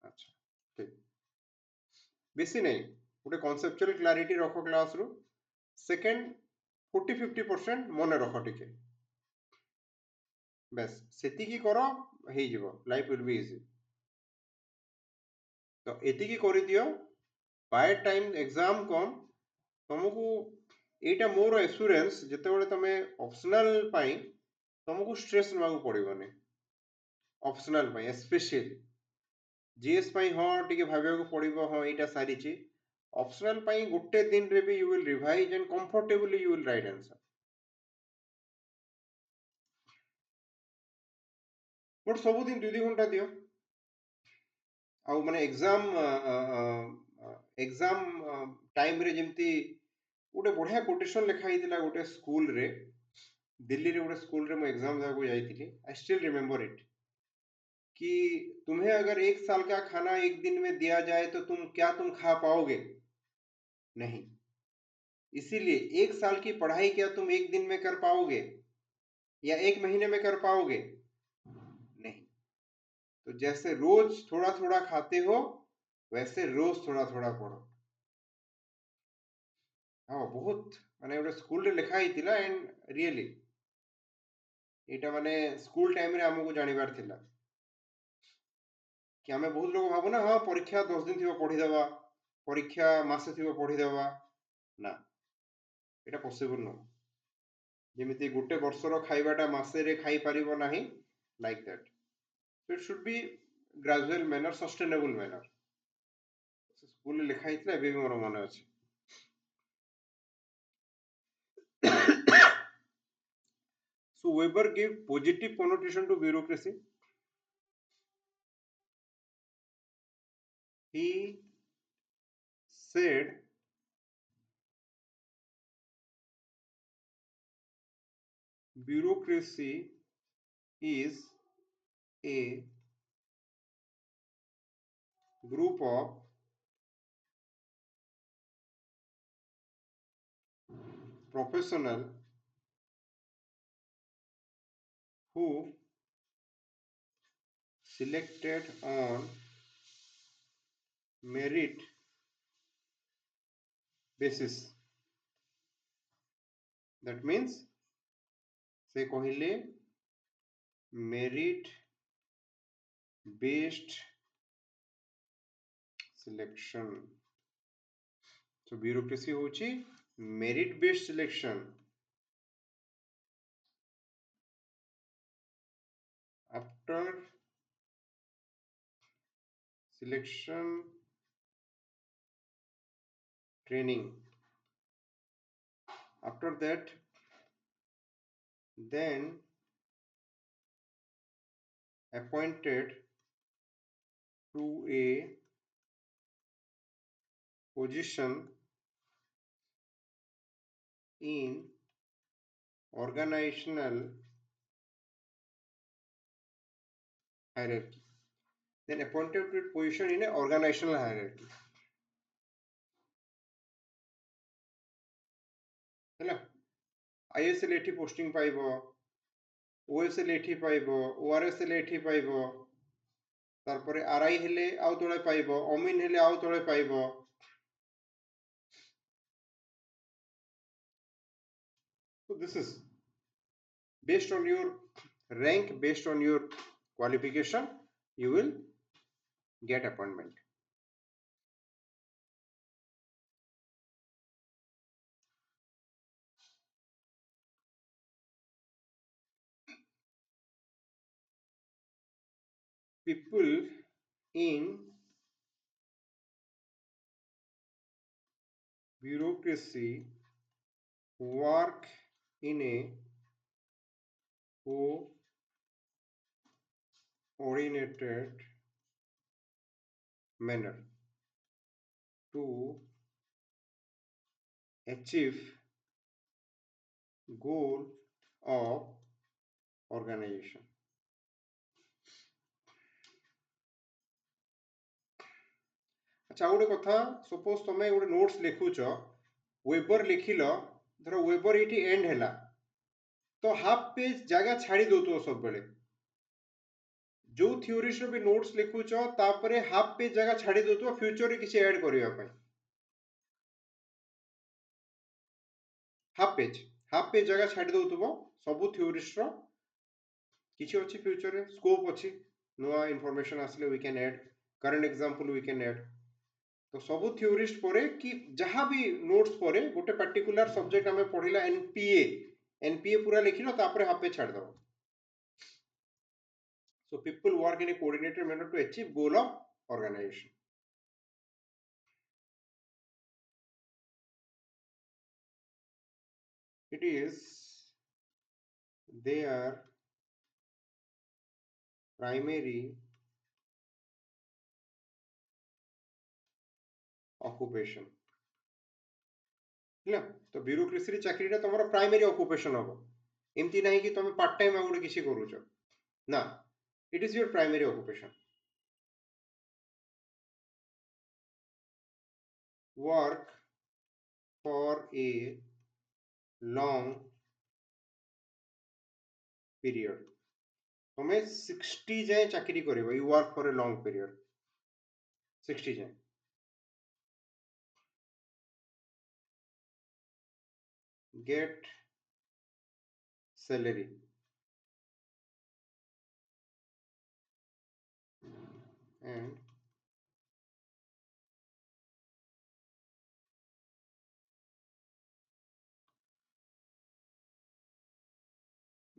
अच्छा ठीक बेसी नहीं गोटे कॉन्सेप्चुअल क्लैरिटी रखो क्लास रो सेकंड 40-50% मने रखो टिके बस सेति की करो हे जीवो लाइफ विल बी इजी तो एति की करि दियो बाय टाइम एग्जाम कम तुमको एटा मोर एश्योरेंस जेतेबेले तमे ऑप्शनल पाई तुमको स्ट्रेस नवा पड़िबोनी ऑप्शनल पाई स्पेशली जीएस पाई हां टिके भाबिया को पड़िबो हां एटा सारीची ऑप्शनल पाई गुट्टे दिन रे भी you will revise and comfortably you will write answer but सब दिन 2 घंटा दियो आ माने एग्जाम टाइम रे जेमती गोटे बढ़िया कोटेशन लिखा हितिला गोटे स्कूल रे दिल्ली रे गोटे स्कूल रे मैं एग्जाम देवा को जाइतिली आई स्टिल रिमेंबर इट कि तुम्हें अगर 1 साल का खाना एक दिन में दिया जाए तो तुम खा पाओगे नहीं इसीलिए 1 साल की पढ़ाई क्या तुम एक दिन में कर पाओगे या एक महीने में कर पाओगे नहीं तो जैसे रोज थोड़ा थोड़ा खाते हो वैसे रोज थोड़ा थोड़ा पढ़ो हाँ बहुत माने गोटे स्कूल रे लिखा हितिला एंड रियली एटा माने स्कूल टाइम रे हमको जानिबार थिला कि आमे बहुत लोग भाबो ना हाँ परीक्षा 10 दिन थिबो पढ़ी देबा परीक्षा मासे थिबो पढ़ी देबा ना एटा पॉसिबल न जेमिति गुटे वर्षर खाइबाटा मासे रे खाई परिबो नाही like that so it should be gradual manner sustainable manner school रे लिखा हितला एबे भी मोर मन अछि so Weber gave positive connotation to bureaucracy he said bureaucracy is a group of professional who selected on merit basis. That means से कहले merit based selection. So bureaucracy होची merit based selection. After selection training, after that then appointed to a position in organizational hierarchy. Then appointed to a position in an organizational hierarchy. ହେଲା ISL एठी posting पाइबो, OSL एठी पाइबो, ORSL एठी पाइबो, तारपरे RI हेले आउ तळे पाइबो, OMIN हेले आउ तळे पाइबो. So this is based on your rank, based on your qualification, you will get appointment. People in bureaucracy work in a coordinated manner to achieve goal of organization. अच्छा गोटे कथा सपोज तुम गोटे नोट्स लिखुच वेबर लिखिल धर weber ये and है तो half page जगह छाड़ी दो सब बेले जो थ्योरीज भी नोट्स लिखुच तापरे हाफ पेज जगह छाड़ी दो फ्यूचर रे किसी ऐड करबा पई हाफ पेज जगह छाड़ी दो सब थ्योरीज रो किसी अच्छी फ्यूचर रे स्कोप अच्छी नुआ इंफॉर्मेशन आसले we can add current example we can add तो सब थ्योरिस्ट परे कि जहाँ भी नोट्स परे गोटे पर्टिकुलर सब्जेक्ट हमें पढ़िला एनपीए पूरा लिखिलो तापरे हाफ पे छाड़ दो. So people work in a coordinated manner to achieve goal of organization. It is their primary occupation. ना तो ब्यूरोक्रेसी चाकरीटा तुम प्राइमरी ऑक्युपेशन हम एमती ना कि तुम पार्ट टाइम आ गोटे किसी करूच ना it is your primary occupation. Work for a long period तुम्हें 60 जाए चाकरी करिवो you work for a long period 60 जाए get salary and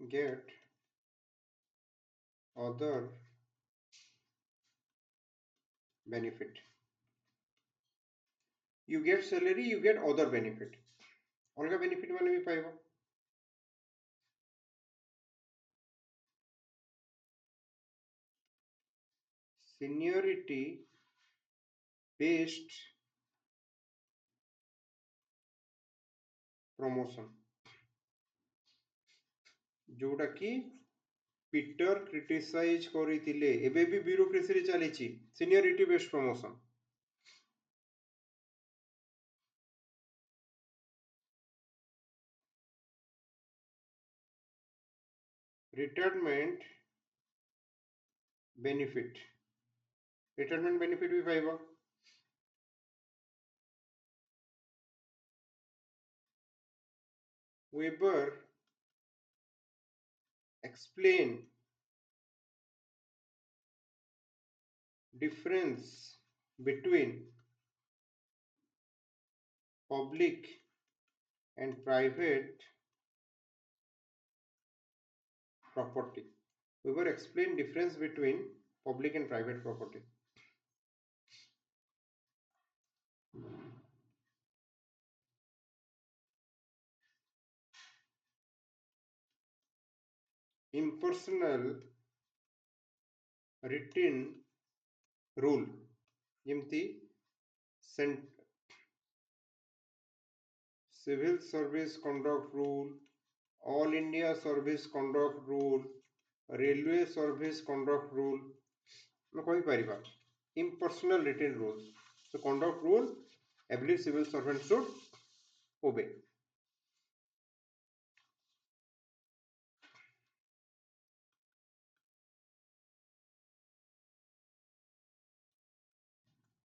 get other benefit. You get salary, you get other benefit. अलगा benefit माने भी पाइबो. Seniority based promotion जोटा कि पीटर क्रिटिसाइज करितिले एबे भी ब्यूरोक्रेसी रे चलीची seniority based promotion. retirement benefit. Retirement benefit भी पाइबा. Weber explain difference between public and private property. Weber explain difference between public and private property. Impersonal written rule ଯେମିତି civil service conduct rule, all India service conduct rule, railway service conduct rule ଆମେ କହିପାରିବା impersonal written rules. So conduct rule every civil servant should obey.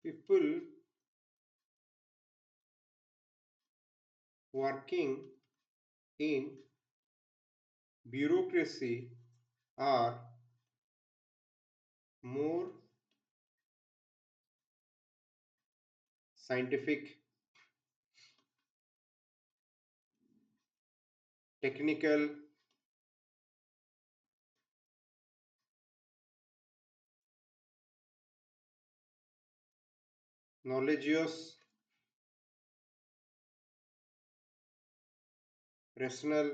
People working in bureaucracy are more scientific, technical, knowledgeous, rational,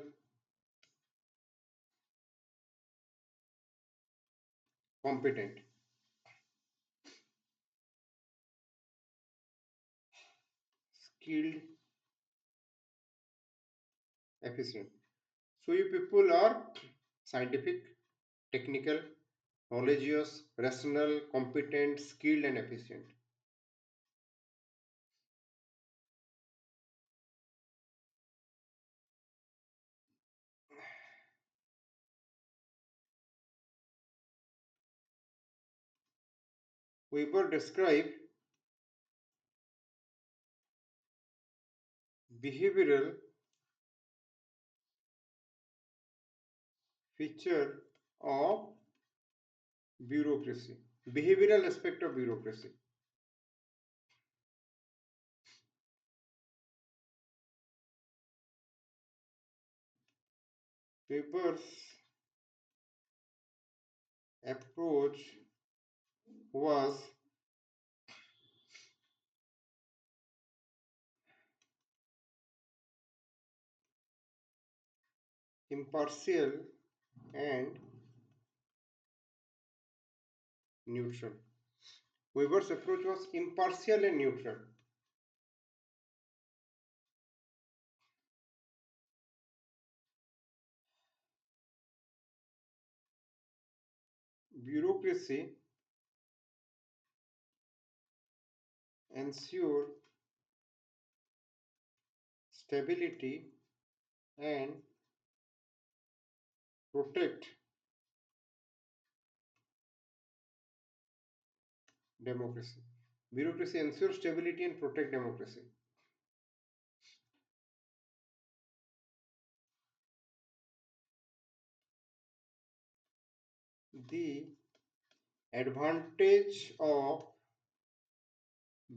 competent. Skilled, efficient. So you people are scientific, technical, knowledgeous, rational, competent, skilled and efficient. Weber describe behavioral feature of bureaucracy. Behavioral aspect of bureaucracy. Weber's approach was impartial and neutral. Weber's approach was impartial and neutral. Bureaucracy ensure stability and protect democracy. Bureaucracy ensures stability and protect democracy. The advantage of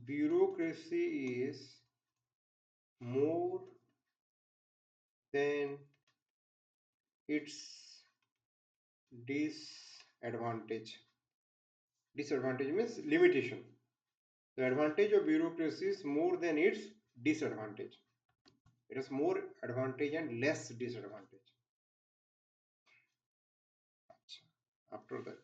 bureaucracy is more than its disadvantage. Disadvantage means limitation. The advantage of bureaucracy is more than its disadvantage. It has more advantage and less disadvantage. After that,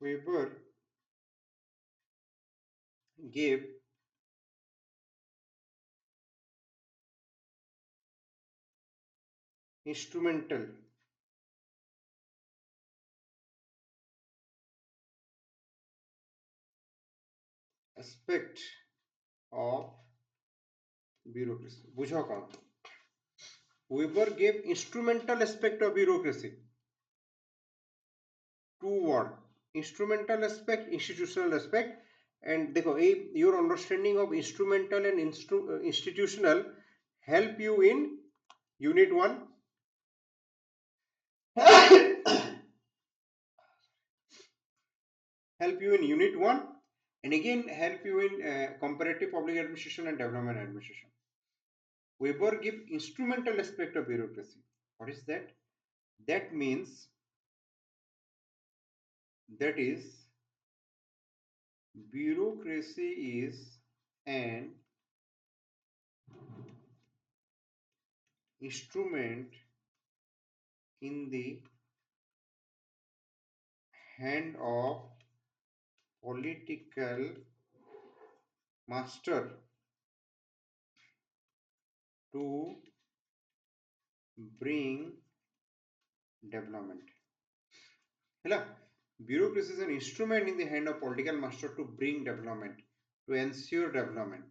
Weber gave instrumental aspect of bureaucracy बुझो कौन Weber gave instrumental aspect of bureaucracy two word instrumental aspect institutional aspect and देखो your understanding of instrumental and institutional help you in unit 1 help you in unit 1 and again help you in comparative public administration and development administration. Weber give instrumental aspect of bureaucracy. What is that? That means that is bureaucracy is an instrument in the hand of political master to bring development. Hello? Bureaucracy is an instrument in the hand of political master to bring development, to ensure development.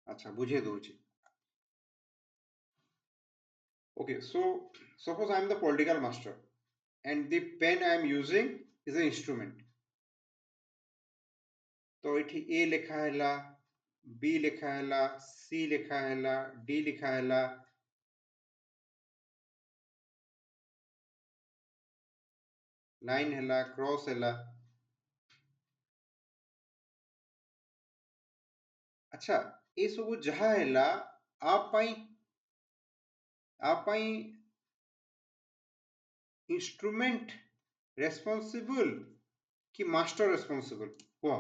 अच्छा बुझे दूची. Okay, so suppose I am the political master and the pen I am using is an instrument. तो ये A लिखा है ला, B लिखा है ला, C लिखा है ला, D लिखा है ला, लाइन है ला, क्रॉस है ला. अच्छा ये सब जहाँ है ला आप इंस्ट्रूमेंट रेस्पॉन्सिबल कि मास्टर रेस्पॉन्सिबल हुआ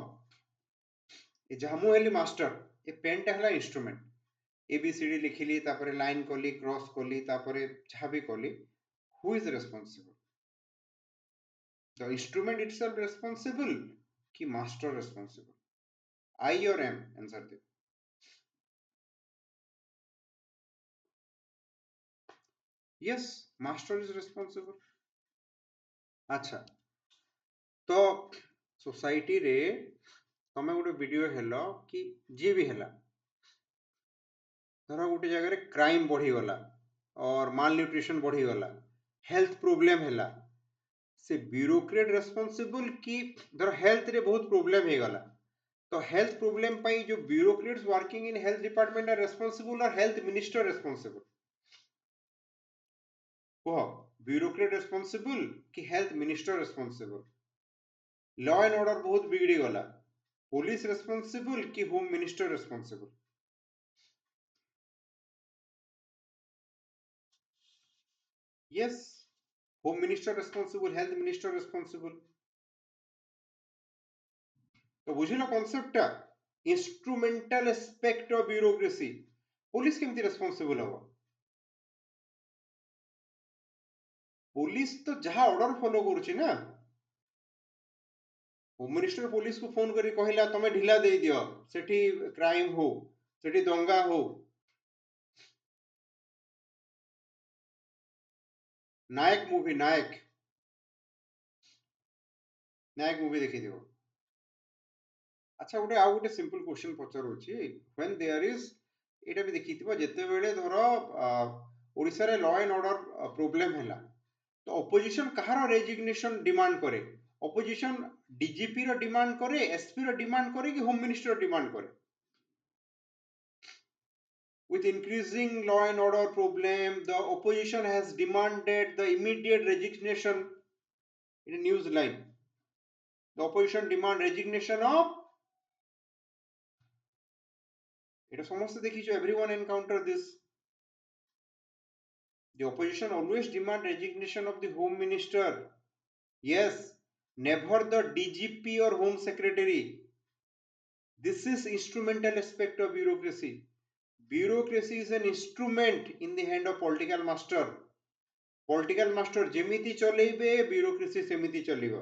ये जहाँ हेली मास्टर ये पेन टा है इंस्ट्रूमेंट ABCD लिखिली तापरे लाइन कली क्रॉस कली तापरे जहाँ भी कली who is responsible the instrument itself responsible कि master responsible I or M answer they yes master is responsible अच्छा तो सोसाइटी रे तमे गोटे वीडियो हेलो कि जी भी हेला धर गोटे जगह क्राइम बढ़ी गला और माल न्यूट्रिशन बढ़ी गला हेल्थ प्रोब्लेम हेला से ब्यूरोक्रेट रेस्पॉन्सिबल कि धर हेल्थ रे बहुत प्रोब्लेम हे गला तो हेल्थ प्रोब्लेम पाई जो bureaucrats working in health department are responsible और हेल्थ मिनिस्टर रेस्पॉन्सिबल कह ब्यूरोक्रेट रेस्पॉन्सिबल कि health minister responsible law and order बहुत बिगड़ी गला पुलिस रेस्पॉन्सिबल कि home minister responsible yes home minister responsible health minister responsible तो बुझिल कॉन्सेप्टटा instrumental aspect of bureaucracy police केमती रेस्पॉन्सिबल हवा पुलिस तो जहाँ ऑर्डर फॉलो करूची ना होम मिनिस्टर पुलिस को फोन करी कहला तमे ढिला दे दियो सेठी क्राइम हो सेठी दंगा हो नायक मूवी नायक मूवी देखि दियो अच्छा गोटे आ गोटे सिंपल क्वेश्चन पचारूची व्हेन देयर इज एटा भी देखिथिबा जेते बेले धरो ओडिसा रे लॉ एंड ऑर्डर प्रॉब्लम हैला तो ऑपोजिशन कहार रेजिग्नेशन डिमांड करे ऑपोजिशन डीजीपी रो डिमांड करे एसपी रो डिमांड करे कि होम मिनिस्टर डिमांड करे with increasing law and order problem the opposition has demanded the immediate resignation in a news line the opposition demand resignation of এটা সমস্ত দেখিছো everyone encounter this the opposition always demand resignation of the home minister yes never the DGP or home secretary this is instrumental aspect of bureaucracy bureaucracy is an instrument in the hand of political master ଯେମିତି ଚଲେଇବେ bureaucracy ସେମିତି ଚଲିବ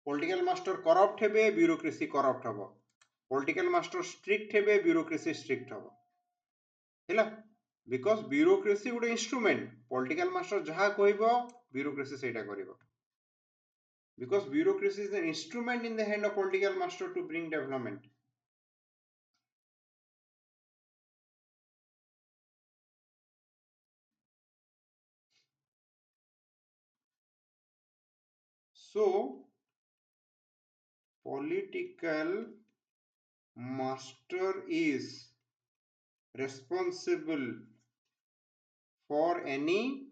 political master corrupt हेबे bureaucracy corrupt हबो political master strict हेबे bureaucracy strict हबो है because bureaucracy गोटे इंस्ट्रूमेंट पॉलिटिकल मास्टर जहाँ कहब ब्यूरोक्रेसी सेटा करिवो because bureaucracy is an instrument in the hand of political master to bring development. So political master is responsible for any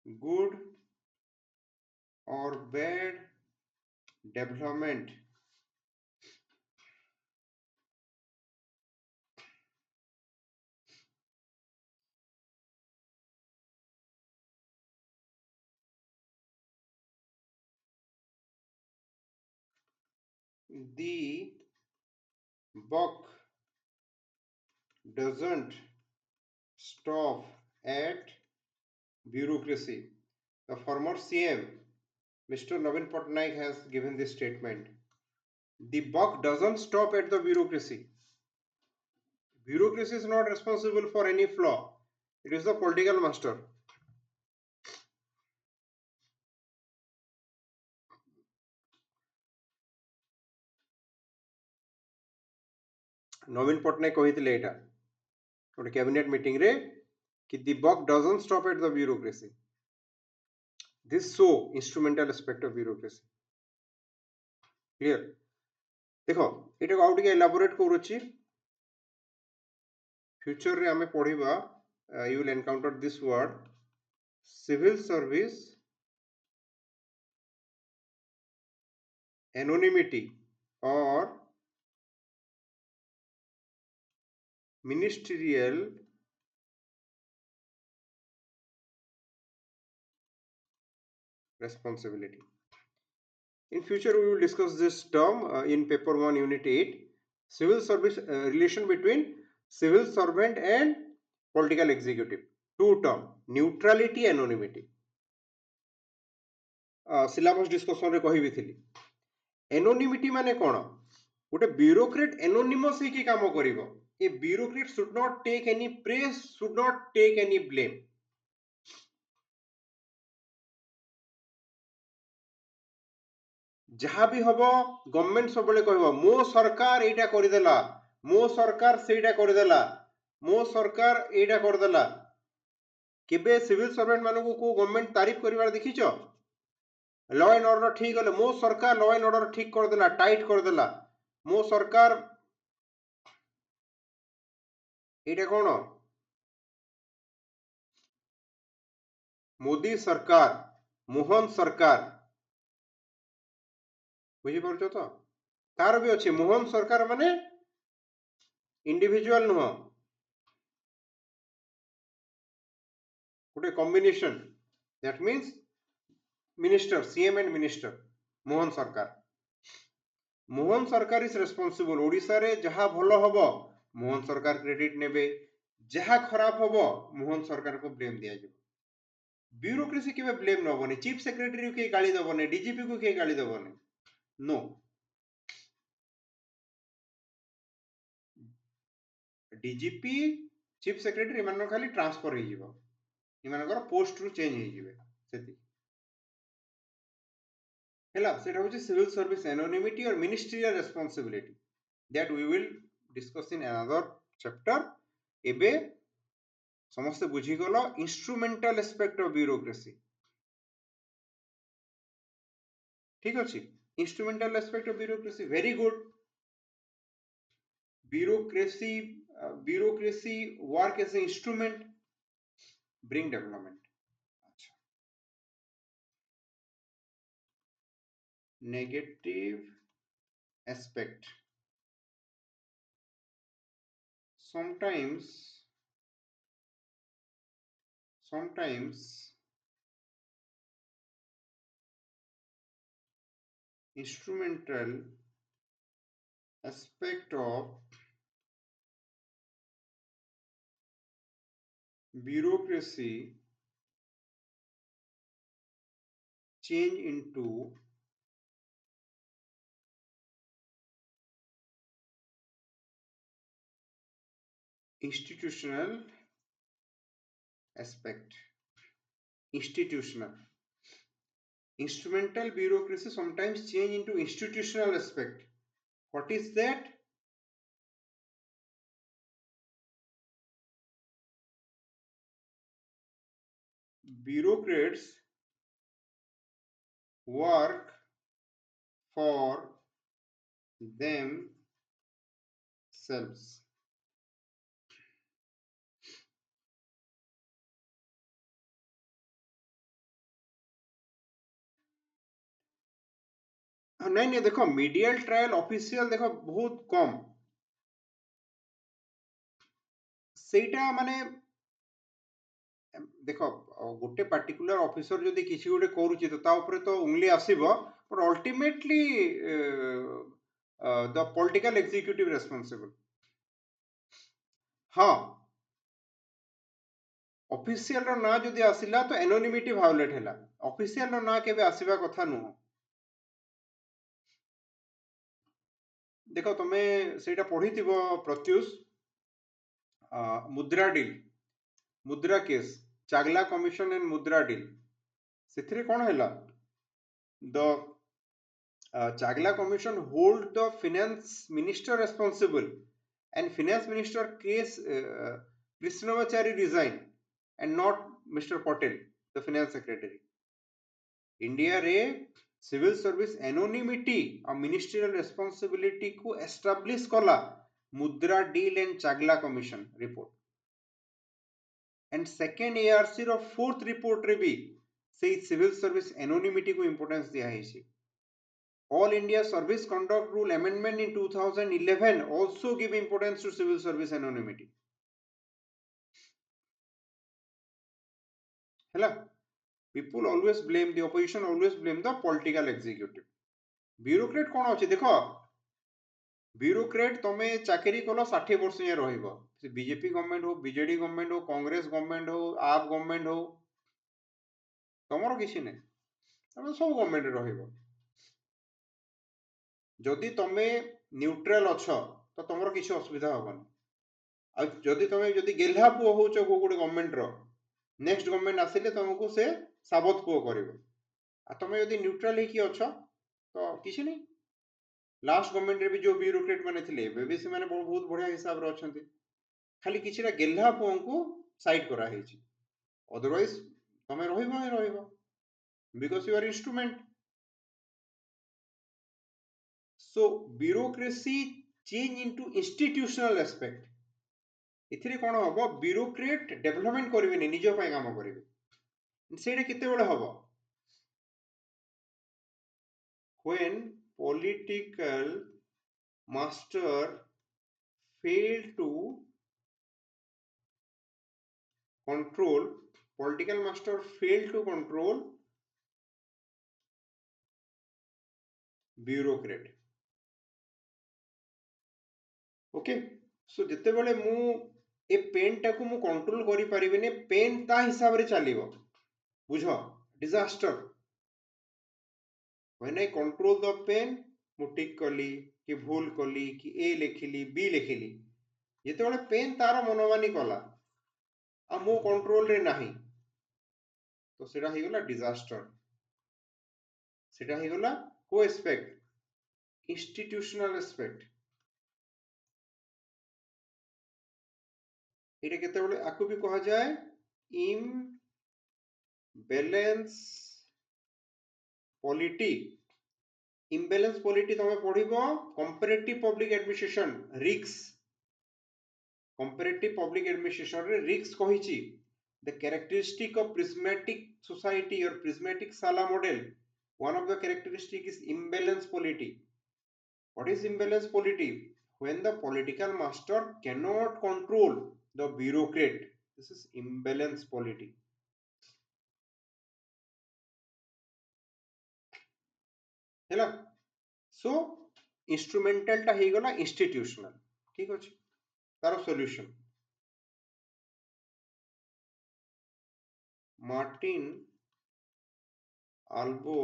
good or bad development the buck doesn't stop at bureaucracy. The former CM Mr. Navin Patnaik has given this statement. The buck doesn't stop at the bureaucracy. Bureaucracy is not responsible for any flaw. It is the political master. Navin Patnaik କହିଥିଲେ ଏଇଟା ଗୋଟେ cabinet meeting ରେ कि the buck doesn't stop at the bureaucracy. This so instrumental aspect of bureaucracy. Clear? देखो ଏଇଟାକୁ ଆଉ ଟିକେ elaborate କରୁଛି. Future ରେ ଆମେ ପଢିବା you will encounter this word civil service anonymity or ministerial responsibility. In future, we will discuss this term in paper 1 unit 8 civil service relation between civil servant and political executive. Two term neutrality anonymity. Syllabus discussion रे कहि थी anonymity माने कोन गोटे bureaucrat anonymous ही काम करिवो a bureaucrat should not take any praise should not take any blame जहाँ भी हम government सब कह मो सरकार एटा करदेला मो सरकार सेटा करदेला मो सरकार एटा करदेला केबे सिविल सर्वेंट मानू को गवर्नमेंट तारीफ करिवार देखिछ लॉ एंड ऑर्डर ठीक गले मो सरकार लॉ एंड ऑर्डर ठीक करदेला टाइट करदेला मो सरकार एटा कोन मोदी सरकार मोहन सरकार बुझी परछो तो तार भी अच्छे मोहन सरकार माने इंडिविजुअल नुह गोटे combination that means minister CM and minister Mohan सरकार इज रेस्पॉन्सिबल ओडिशा रे जहा भलो हबो मोहन सरकार क्रेडिट नेबे जहा खराब हबो मोहन सरकार को ब्लेम दिया जाबो ब्यूरोक्रेसी केबे ब्लेम नबोनी चीफ सेक्रेटरी के गाली दबोनी डीजीपी को के गाली दबोनी नो डीजीपी चीफ सेक्रेटरी मान खाली ट्रांसफर हो जिवो इमानकर पोस्ट रु चेंज हो जिवे सेति हेला सेटा होची सिविल सर्विस एनोनिमिटी और ministerial responsibility that we will discuss in another chapter एबे समस्त बुझी गलो इंस्ट्रूमेंटल एस्पेक्ट ऑफ ब्यूरोक्रेसी ठीक अछि instrumental aspect of bureaucracy very good bureaucracy work as an instrument bring development negative aspect sometimes instrumental aspect of bureaucracy change into institutional aspect. Institutional. Instrumental bureaucracy sometimes change into institutional aspect. What is that? Bureaucrats work for themselves. नहीं नहीं देखो medial trial official देखो बहुत कम ସେଇଟା ମାନେ ଦେଖ ଗୋଟେ particular officer ଯଦି କିଛି ଗୋଟେ କରୁଛି ତ ତା ଉପରେ ତ ଉଙ୍ଗଲି ଆସିବ but ultimately the political executive responsible ହଁ ଅଫିସିଆଲ ର ନାଁ ଯଦି ଆସିଲା ତ ଏନୋନିମିଟି ଭାଓଲେଟ ହେଲା ଅଫିସିଆଲ ର ନାଁ କେବେ ଆସିବା କଥା ନୁହଁ ଦେଖ ତମେ ସେଇଟା ପଢିଥିବ ପ୍ରତ୍ୟୁଷ Mudra deal Mudra case Chagla commission and Mudra deal ସେଥିରେ କଣ ହେଲା ଦ Chagla Commission hold the finance minister responsible and finance minister case Krishnamachari resigned and not Mr. Patel, the finance secretary. India re civil service anonymity or ministerial responsibility को establish कला Mudra Deal and Chagla Commission report. And second ARC ର fourth report रे भी सेई civil service anonymity को importance दिया है All India Service Conduct Rule Amendment in 2011 also give importance to civil service anonymity. Hello? People always blame, the opposition always blame the political executive. Bureaucrat कौन अच्छे देखो bureaucrat तमे चाकरी कलो 60 वर्ष ये रहिबो बीजेपी गवर्नमेंट हो बीजेडी गवर्नमेंट हो कांग्रेस गवर्नमेंट हो आप गवर्नमेंट हो तमरो किछि नै तमे सब गवर्नमेंट रहिबो जदि तमे न्यूट्रल अछ तो तमरो किछि असुविधा होबनी आ जदि तमे जदि गेल्हा पुओ होउछ को गुटे गवर्नमेंट रो नेक्स्ट गवर्नमेंट आसिले तुमको से साबत पुओ करिवो आ तमे जदि न्यूट्रल हे कि अछ तो किछि नै लास्ट गवर्नमेंट रे भी जो ब्यूरोक्रेट माने थिले बेबी से माने बहुत बढ़िया हिसाब रे अछंती खाली किछिरा गेल्हा पुओ को साइड करा हेछि अदरवाइज तमे रहिबो हे रहिबो because you are instrument so bureaucracy change into institutional aspect ଏଥିରେ କ'ଣ ହବ ବ୍ୟୁରୋକ୍ରେଟ ଡେଭଲପମେଣ୍ଟ କରିବେନି ନିଜ ପାଇଁ କାମ କରିବେ ସେଇଟା କେତେବେଳେ ହବ when political master fail to control political master fail to control bureaucrat okay so ଯେତେବେଳେ ମୁଁ ए पेन टाकू मु कंट्रोल करि परिबिने पेन ता हिसाब रे चलिबो बुझो disaster when I control the pen मु टिक कली कि भूल कली कि ए लिखिली बी लिखिली ଯେତେବେଳେ पेन तार मनोमानी कला आ मो कंट्रोल रे नाही तो सेटा हे गला डिजास्टर सेटा हे गला को एस्पेक्ट इंस्टीट्यूशनल एस्पेक्ट এটা কেତେବେଳେ ଆକୁ ବି କୁହାଯାଏ imbalance polity imbalance polity ତମେ ପଢିବ comparative public administration risks comparative public administration ରେ risks କହିଛି the characteristic of prismatic society or prismatic sala model one of the characteristic is imbalance polity what is imbalance polity when the political master cannot control the bureaucrat this is imbalance polity ହେଲା सो instrumental टा हेगला institutional ठीक अछि तार solution Martin Albrow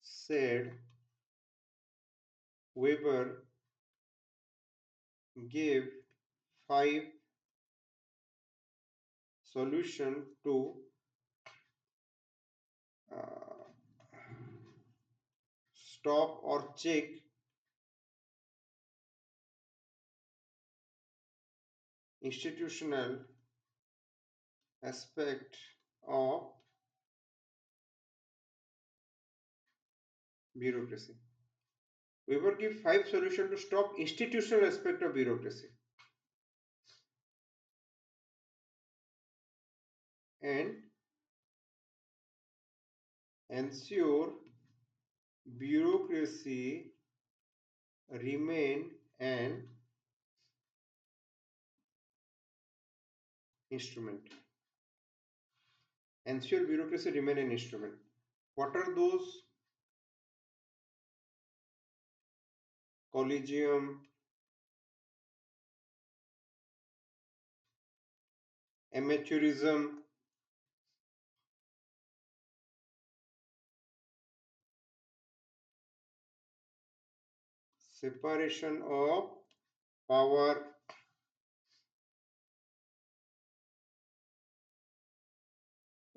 said Weber gave 5 solution to stop or check institutional aspect of bureaucracy. Weber give 5 solutions to stop institutional aspect of bureaucracy and ensure bureaucracy remain an instrument. Ensure bureaucracy remain an instrument. What are those? Collegium, amateurism, separation of power,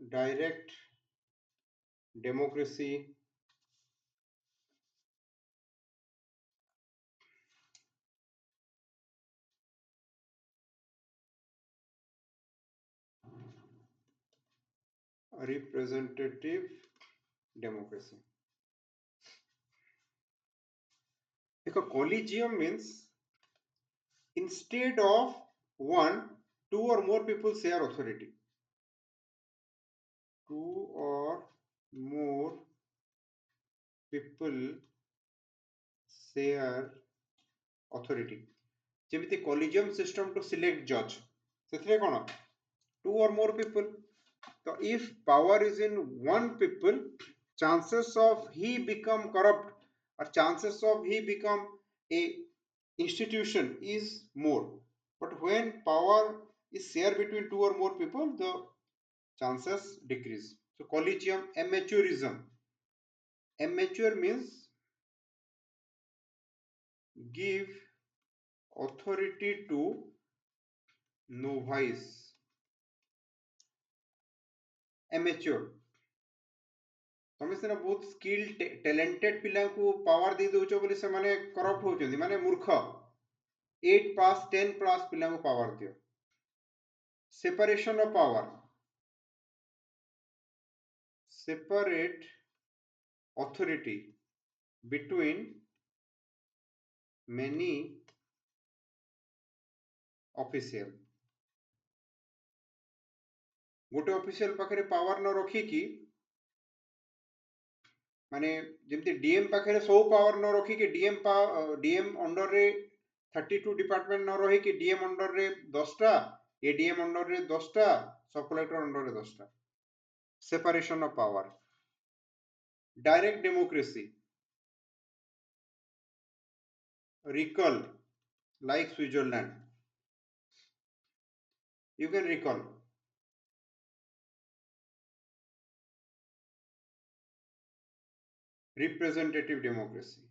direct democracy, representative democracy. Because collegium means instead of one, two or more people share authority. Two or more people share authority. ଯେମିତି collegium system to select judge. ସେଥିରେ କ'ଣ? Two or more people. So if power is in one people, chances of he become corrupt or chances of he become a institution is more. But when power is shared between two or more people, the chances decrease. So collegium, amateurism. Amateur means give authority to novice. Amateur. ତମେ ସିନା ବହୁତ skill talented ପିଲାଙ୍କୁ power ଦେଇ ଦଉଛ ବୋଲି ସେମାନେ corrupt ହଉଛନ୍ତି, ମାନେ ମୂର୍ଖ। 8 ପାସ୍ 10 ପାସ୍ ପିଲାଙ୍କୁ ପାୱାର ଦିଅ। Separation of power, separate authority between many official. गोटे ऑफिशियल पाखरे पावर न रखिकी माने जेमती डीएम पाखरे सब पावर न रखिकी डीएम अंडर रे 32 डिपार्टमेंट न रही कि डीएम अंडर रे 10 टा, एडीएम अंडर रे 10 टा, सब कलेक्टर अंडर रे 10 टा. Separation of power. Direct democracy. Recall, like Switzerland. You can recall. Representative democracy.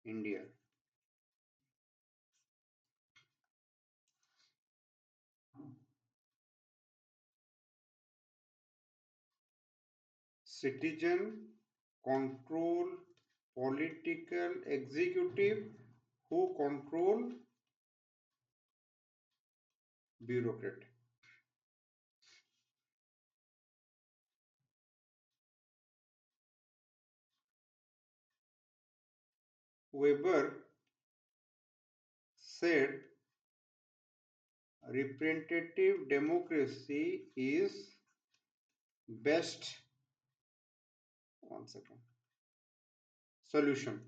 India. Citizen control political executive who control bureaucrat. Weber said representative democracy is best, one second, solution.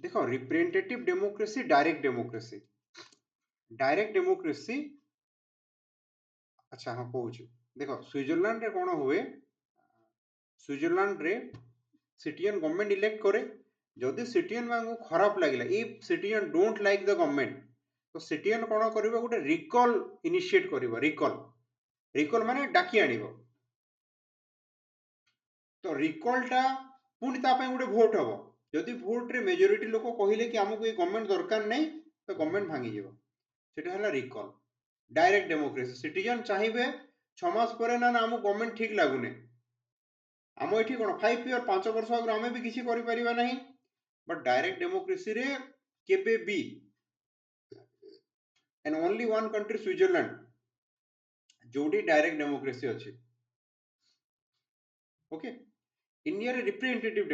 देखो representative democracy, direct democracy. Direct democracy, अच्छा हाँ कहूँ देखो Switzerland रे कौन हुए, Switzerland रे citizen government elect करे, जदि सिटीजन मानू खराब लगिला, if citizen don't like the government, तो सिटीजन कौन करिवो गोटे रिकॉल इनिशिएट करिवो. रिकॉल माने डाकी आनिवो. तो रिकॉल टा पुनी ता पय गोटे वोट हबो, जदि भोट रे मेजोरिटी लोक कहले कि हमको ये गवर्नमेंट दरकार नहीं तो गवर्नमेंट भांगी जीव सेटा हला रिकॉल डायरेक्ट डेमोक्रेसी सिटीजन चाहिए 6 मास पर ना ना हमको गवर्नमेंट ठीक लागुने आम ये कौन 5 ईयर 5 वर्ष आगे आम भी किसी करें ना बट डायरेक्ट डेमोक्रेसी रे केबे भी and only one country Switzerland जोटी डायरेक्ट डेमोक्रेसी अच्छी ओके इंडिया रे रिप्रेजेंटेटिव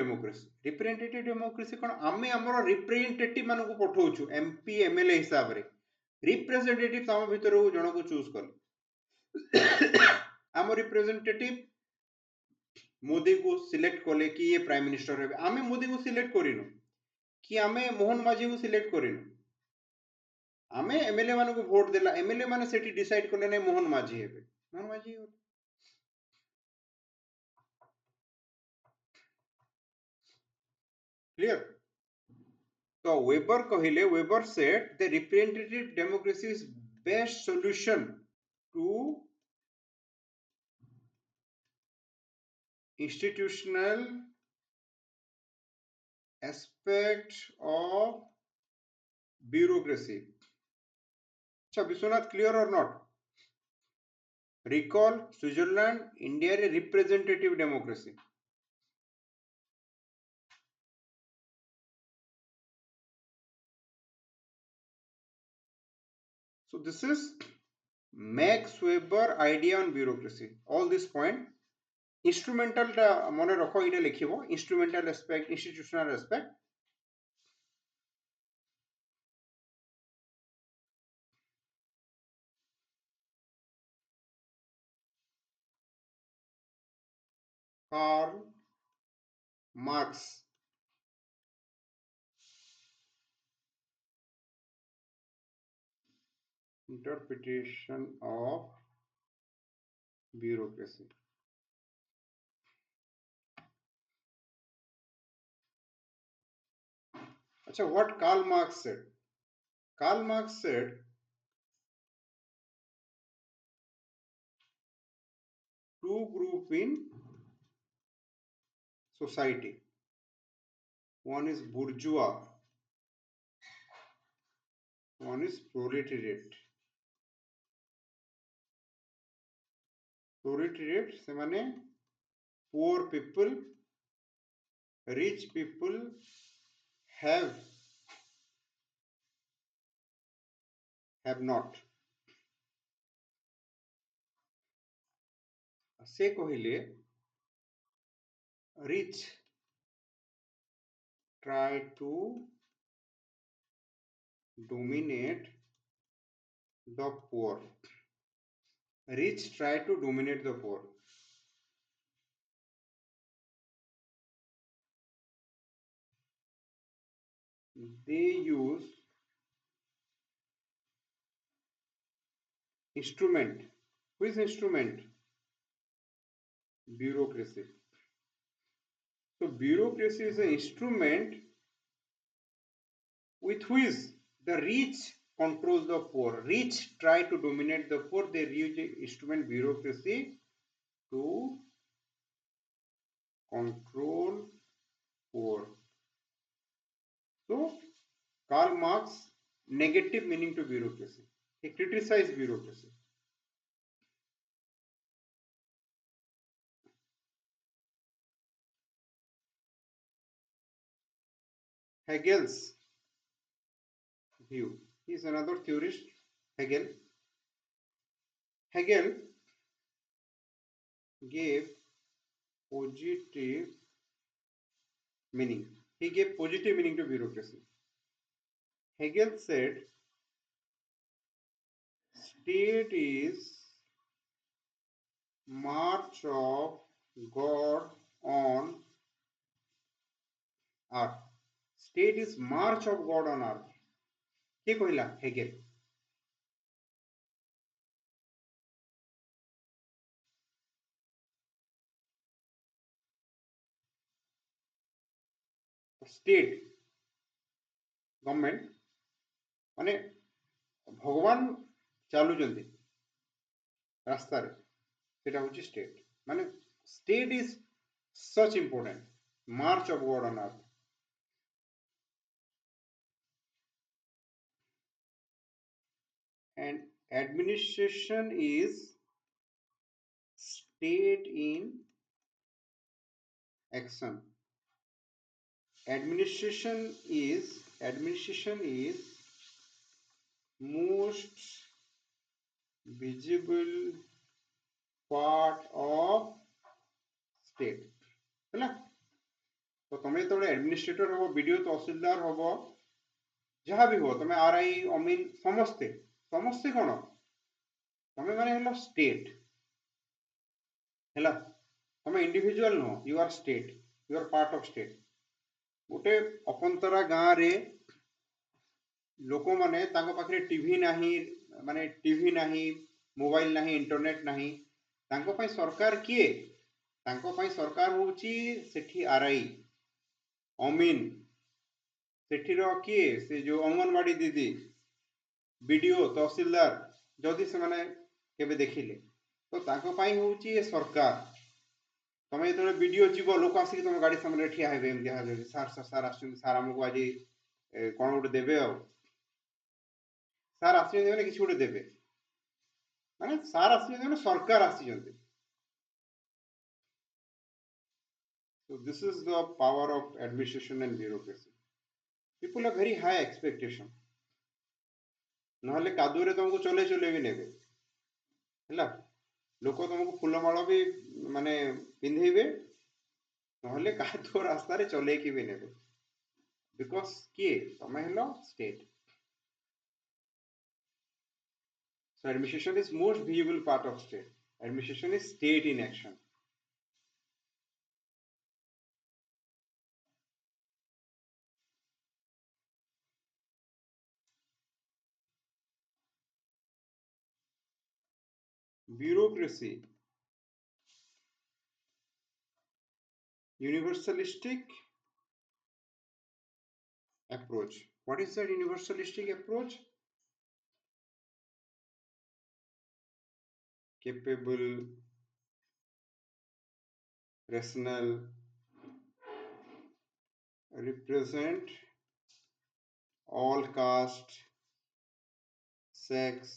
डेमोक्रेसी कौन आमे हमर रिप्रेजेंटेटिव मानको पठौछु एमपी एमएलए हिसाब रे रिप्रेजेंटेटिव तम भीतर जन को चूज कर आम रिप्रेजेंटेटिव मोदी को सिलेक्ट कले कि ये प्राइम मिनिस्टर हे आमे मोदी को सिलेक्ट करिनु कि आमे मोहन माझी को सिलेक्ट करिनु आमे एमएलए मानको वोट देला एमएलए माने सेठी डिसाइड करले नै मोहन माझी हेबे मोहन माझी क्लियर तो वेबर कहले Weber said the representative democracy is best solution to institutional aspect of bureaucracy. अच्छा विश्वनाथ क्लियर और नॉट रिकॉल स्विट्जरलैंड इंडिया रे representative democracy so this is Max Weber idea on bureaucracy all this point instrumental टा मने रखो इटा लिखिबो instrumental aspect institutional aspect Karl Marx interpretation of bureaucracy अच्छा what Karl Marx said Karl Marx said two group in society one is bourgeois one is proletariat से माने poor people rich people have not से कहले rich try to dominate the poor rich try to dominate the poor they use instrument which instrument bureaucracy so bureaucracy is an instrument with which the rich controls the poor rich try to dominate the poor they use the instrument bureaucracy to control poor so Karl Marx negative meaning to bureaucracy he criticized bureaucracy Hegel's view he is another theorist Hegel gave positive meaning he gave positive meaning to bureaucracy Hegel said state is march of God on earth state is march of God on earth के कहला Hegel state government माने भगवान चालुचंती रास्ता रे सेटा होची state माने state is such important March of God on earth and administration is state in action. Administration is most visible part of state ହେଲା। तो तुम जो एडमिनिस्ट्रेटर हम बीडीओ तहसीलदार हम जहाँ भी हो तुम आरआई अमीन समस्ते समस्ते कौन तुम माने हेलो स्टेट हैला तुम individual no you are state you are part of state गोटे अपंतरा गाँ रे लोक माने तांको पाखरे टीवी नाही माने टीवी नाही मोबाइल नाही इंटरनेट नाही तांको पई सरकार किए तांको पई सरकार होची सेठी आरआई अमीन सेठीर किए से जो अंगनवाड़ी दीदी बीडीओ तहसीलदार जदि से माने केबे देखिले तो तांको पई होची सरकार तमे जो बीडीओ जीव लोक आसिक तुम गाड़ी सामने ठिया हेबे एम दिया सर सर सर आछन सर हमको आज कोन गोटे देबे आ सर आसी देबे किछ गोटे देबे माने सर आसी देबे सरकार आसी जंते। So this is the power of administration and bureaucracy. People have very high expectation. नहले कादुरे तुमको चले चले भी नेबे हैला लोक तुमको फूलमाଳ भी माने पिंधेबे नहले कादुओ रास्ता रे चले कि भी नेबे बिकॉज किए तमे hello state. So administration is most visible part of state. Administration is state in action. Bureaucracy, universalistic approach. What is that universalistic approach? Capable, rational, represent all caste, sex,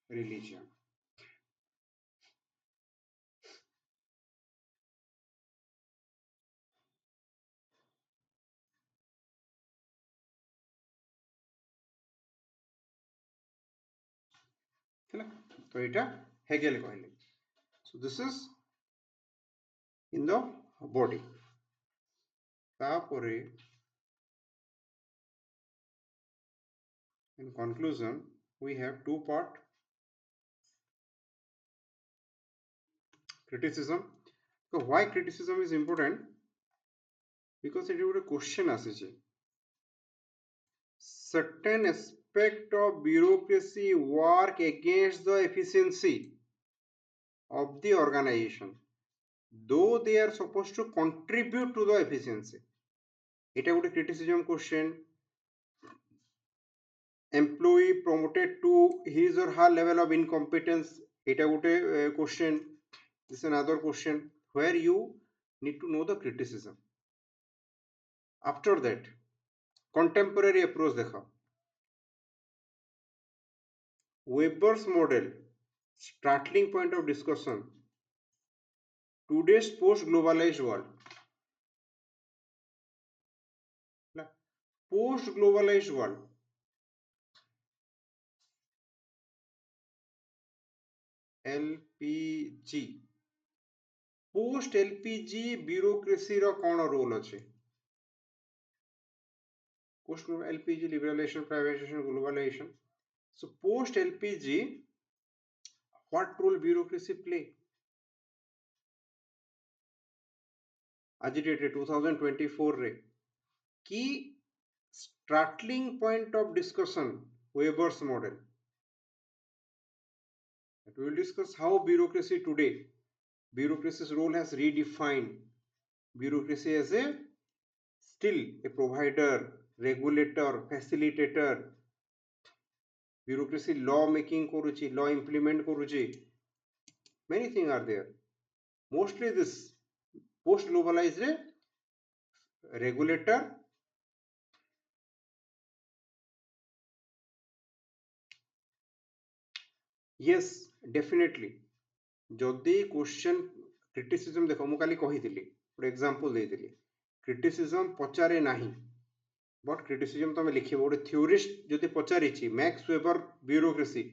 religion. तो এটা Hegel কহিলে। So this is in the body. তারপরে in conclusion we have two part criticism. So why criticism is important? Because it is a question আসছে certain aspect of bureaucracy work against the efficiency of the organization though they are supposed to contribute to the efficiency. এটা ଗୋଟେ criticism question. Employee promoted to his or her level of incompetence, এটা ଗୋଟେ question. This is another question where you need to know the criticism. After that contemporary approach देखो Weber's model starting point of discussion today's post globalized world. Post globalized world LPG post LPG bureaucracy रो कौन role अच्छे post LPG liberalization privatization globalization. So post LPG what role bureaucracy play? Agitated 2024 रे key starting point of discussion Weber's model. We will discuss how bureaucracy today bureaucracy's role has redefined bureaucracy as a still a provider, regulator, facilitator. Bureaucracy law making koruchi, law implement koruchi. Many things are there. Mostly this post globalized regulator, yes, definitely. जदि question criticism देख मु काली कहिथिली गोटे example देइथिली criticism पचारे नाही but criticism तुम लिखिबो गोटे theorist जदि पचारिछि Max Weber bureaucracy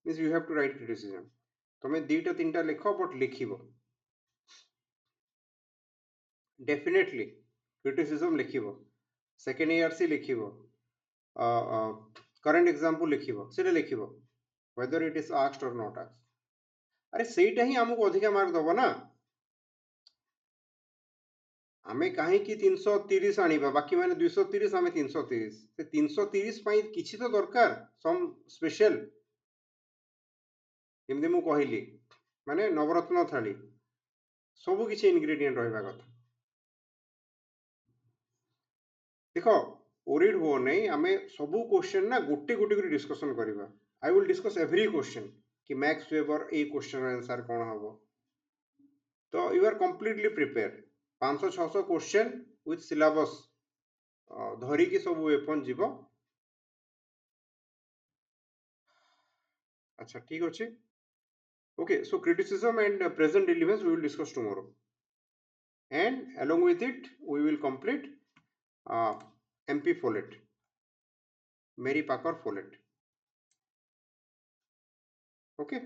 means you have to write criticism तुम दीटा तीनटा लिख बट लिखिबो डेफिनेटली क्रिटिसिजम लिखिबो सेकेंड ईआरसी लिखिबो करंट एग्जांपल लिखिबो सेटा लिखिबो whether it is asked or not asked अरे सेटा ही हमको अधिका मार्क दबो ना आमे कहीं 330 आनिबा बाकी माने 230 आमे 330 से 330 पई किछि तो दरकार सम स्पेशल एमदे मु कहिली माने नवरत्न थाली सब किछि इंग्रेडिएंट रहबा कथा देखो ओरिड हो नहीं आमे सब क्वेश्चन ना गोटे गोटे कर डिस्कशन करबा I will discuss every question कि मैक्स वेबर ए क्वेश्चन आंसर कोन हबो तो you are completely prepare 500 600 question with syllabus धरी की सब वेपन जीवो अच्छा ठीक अछि okay so criticism and present relevance we will discuss tomorrow and along with it we will complete uh, mp folate mary packer folate okay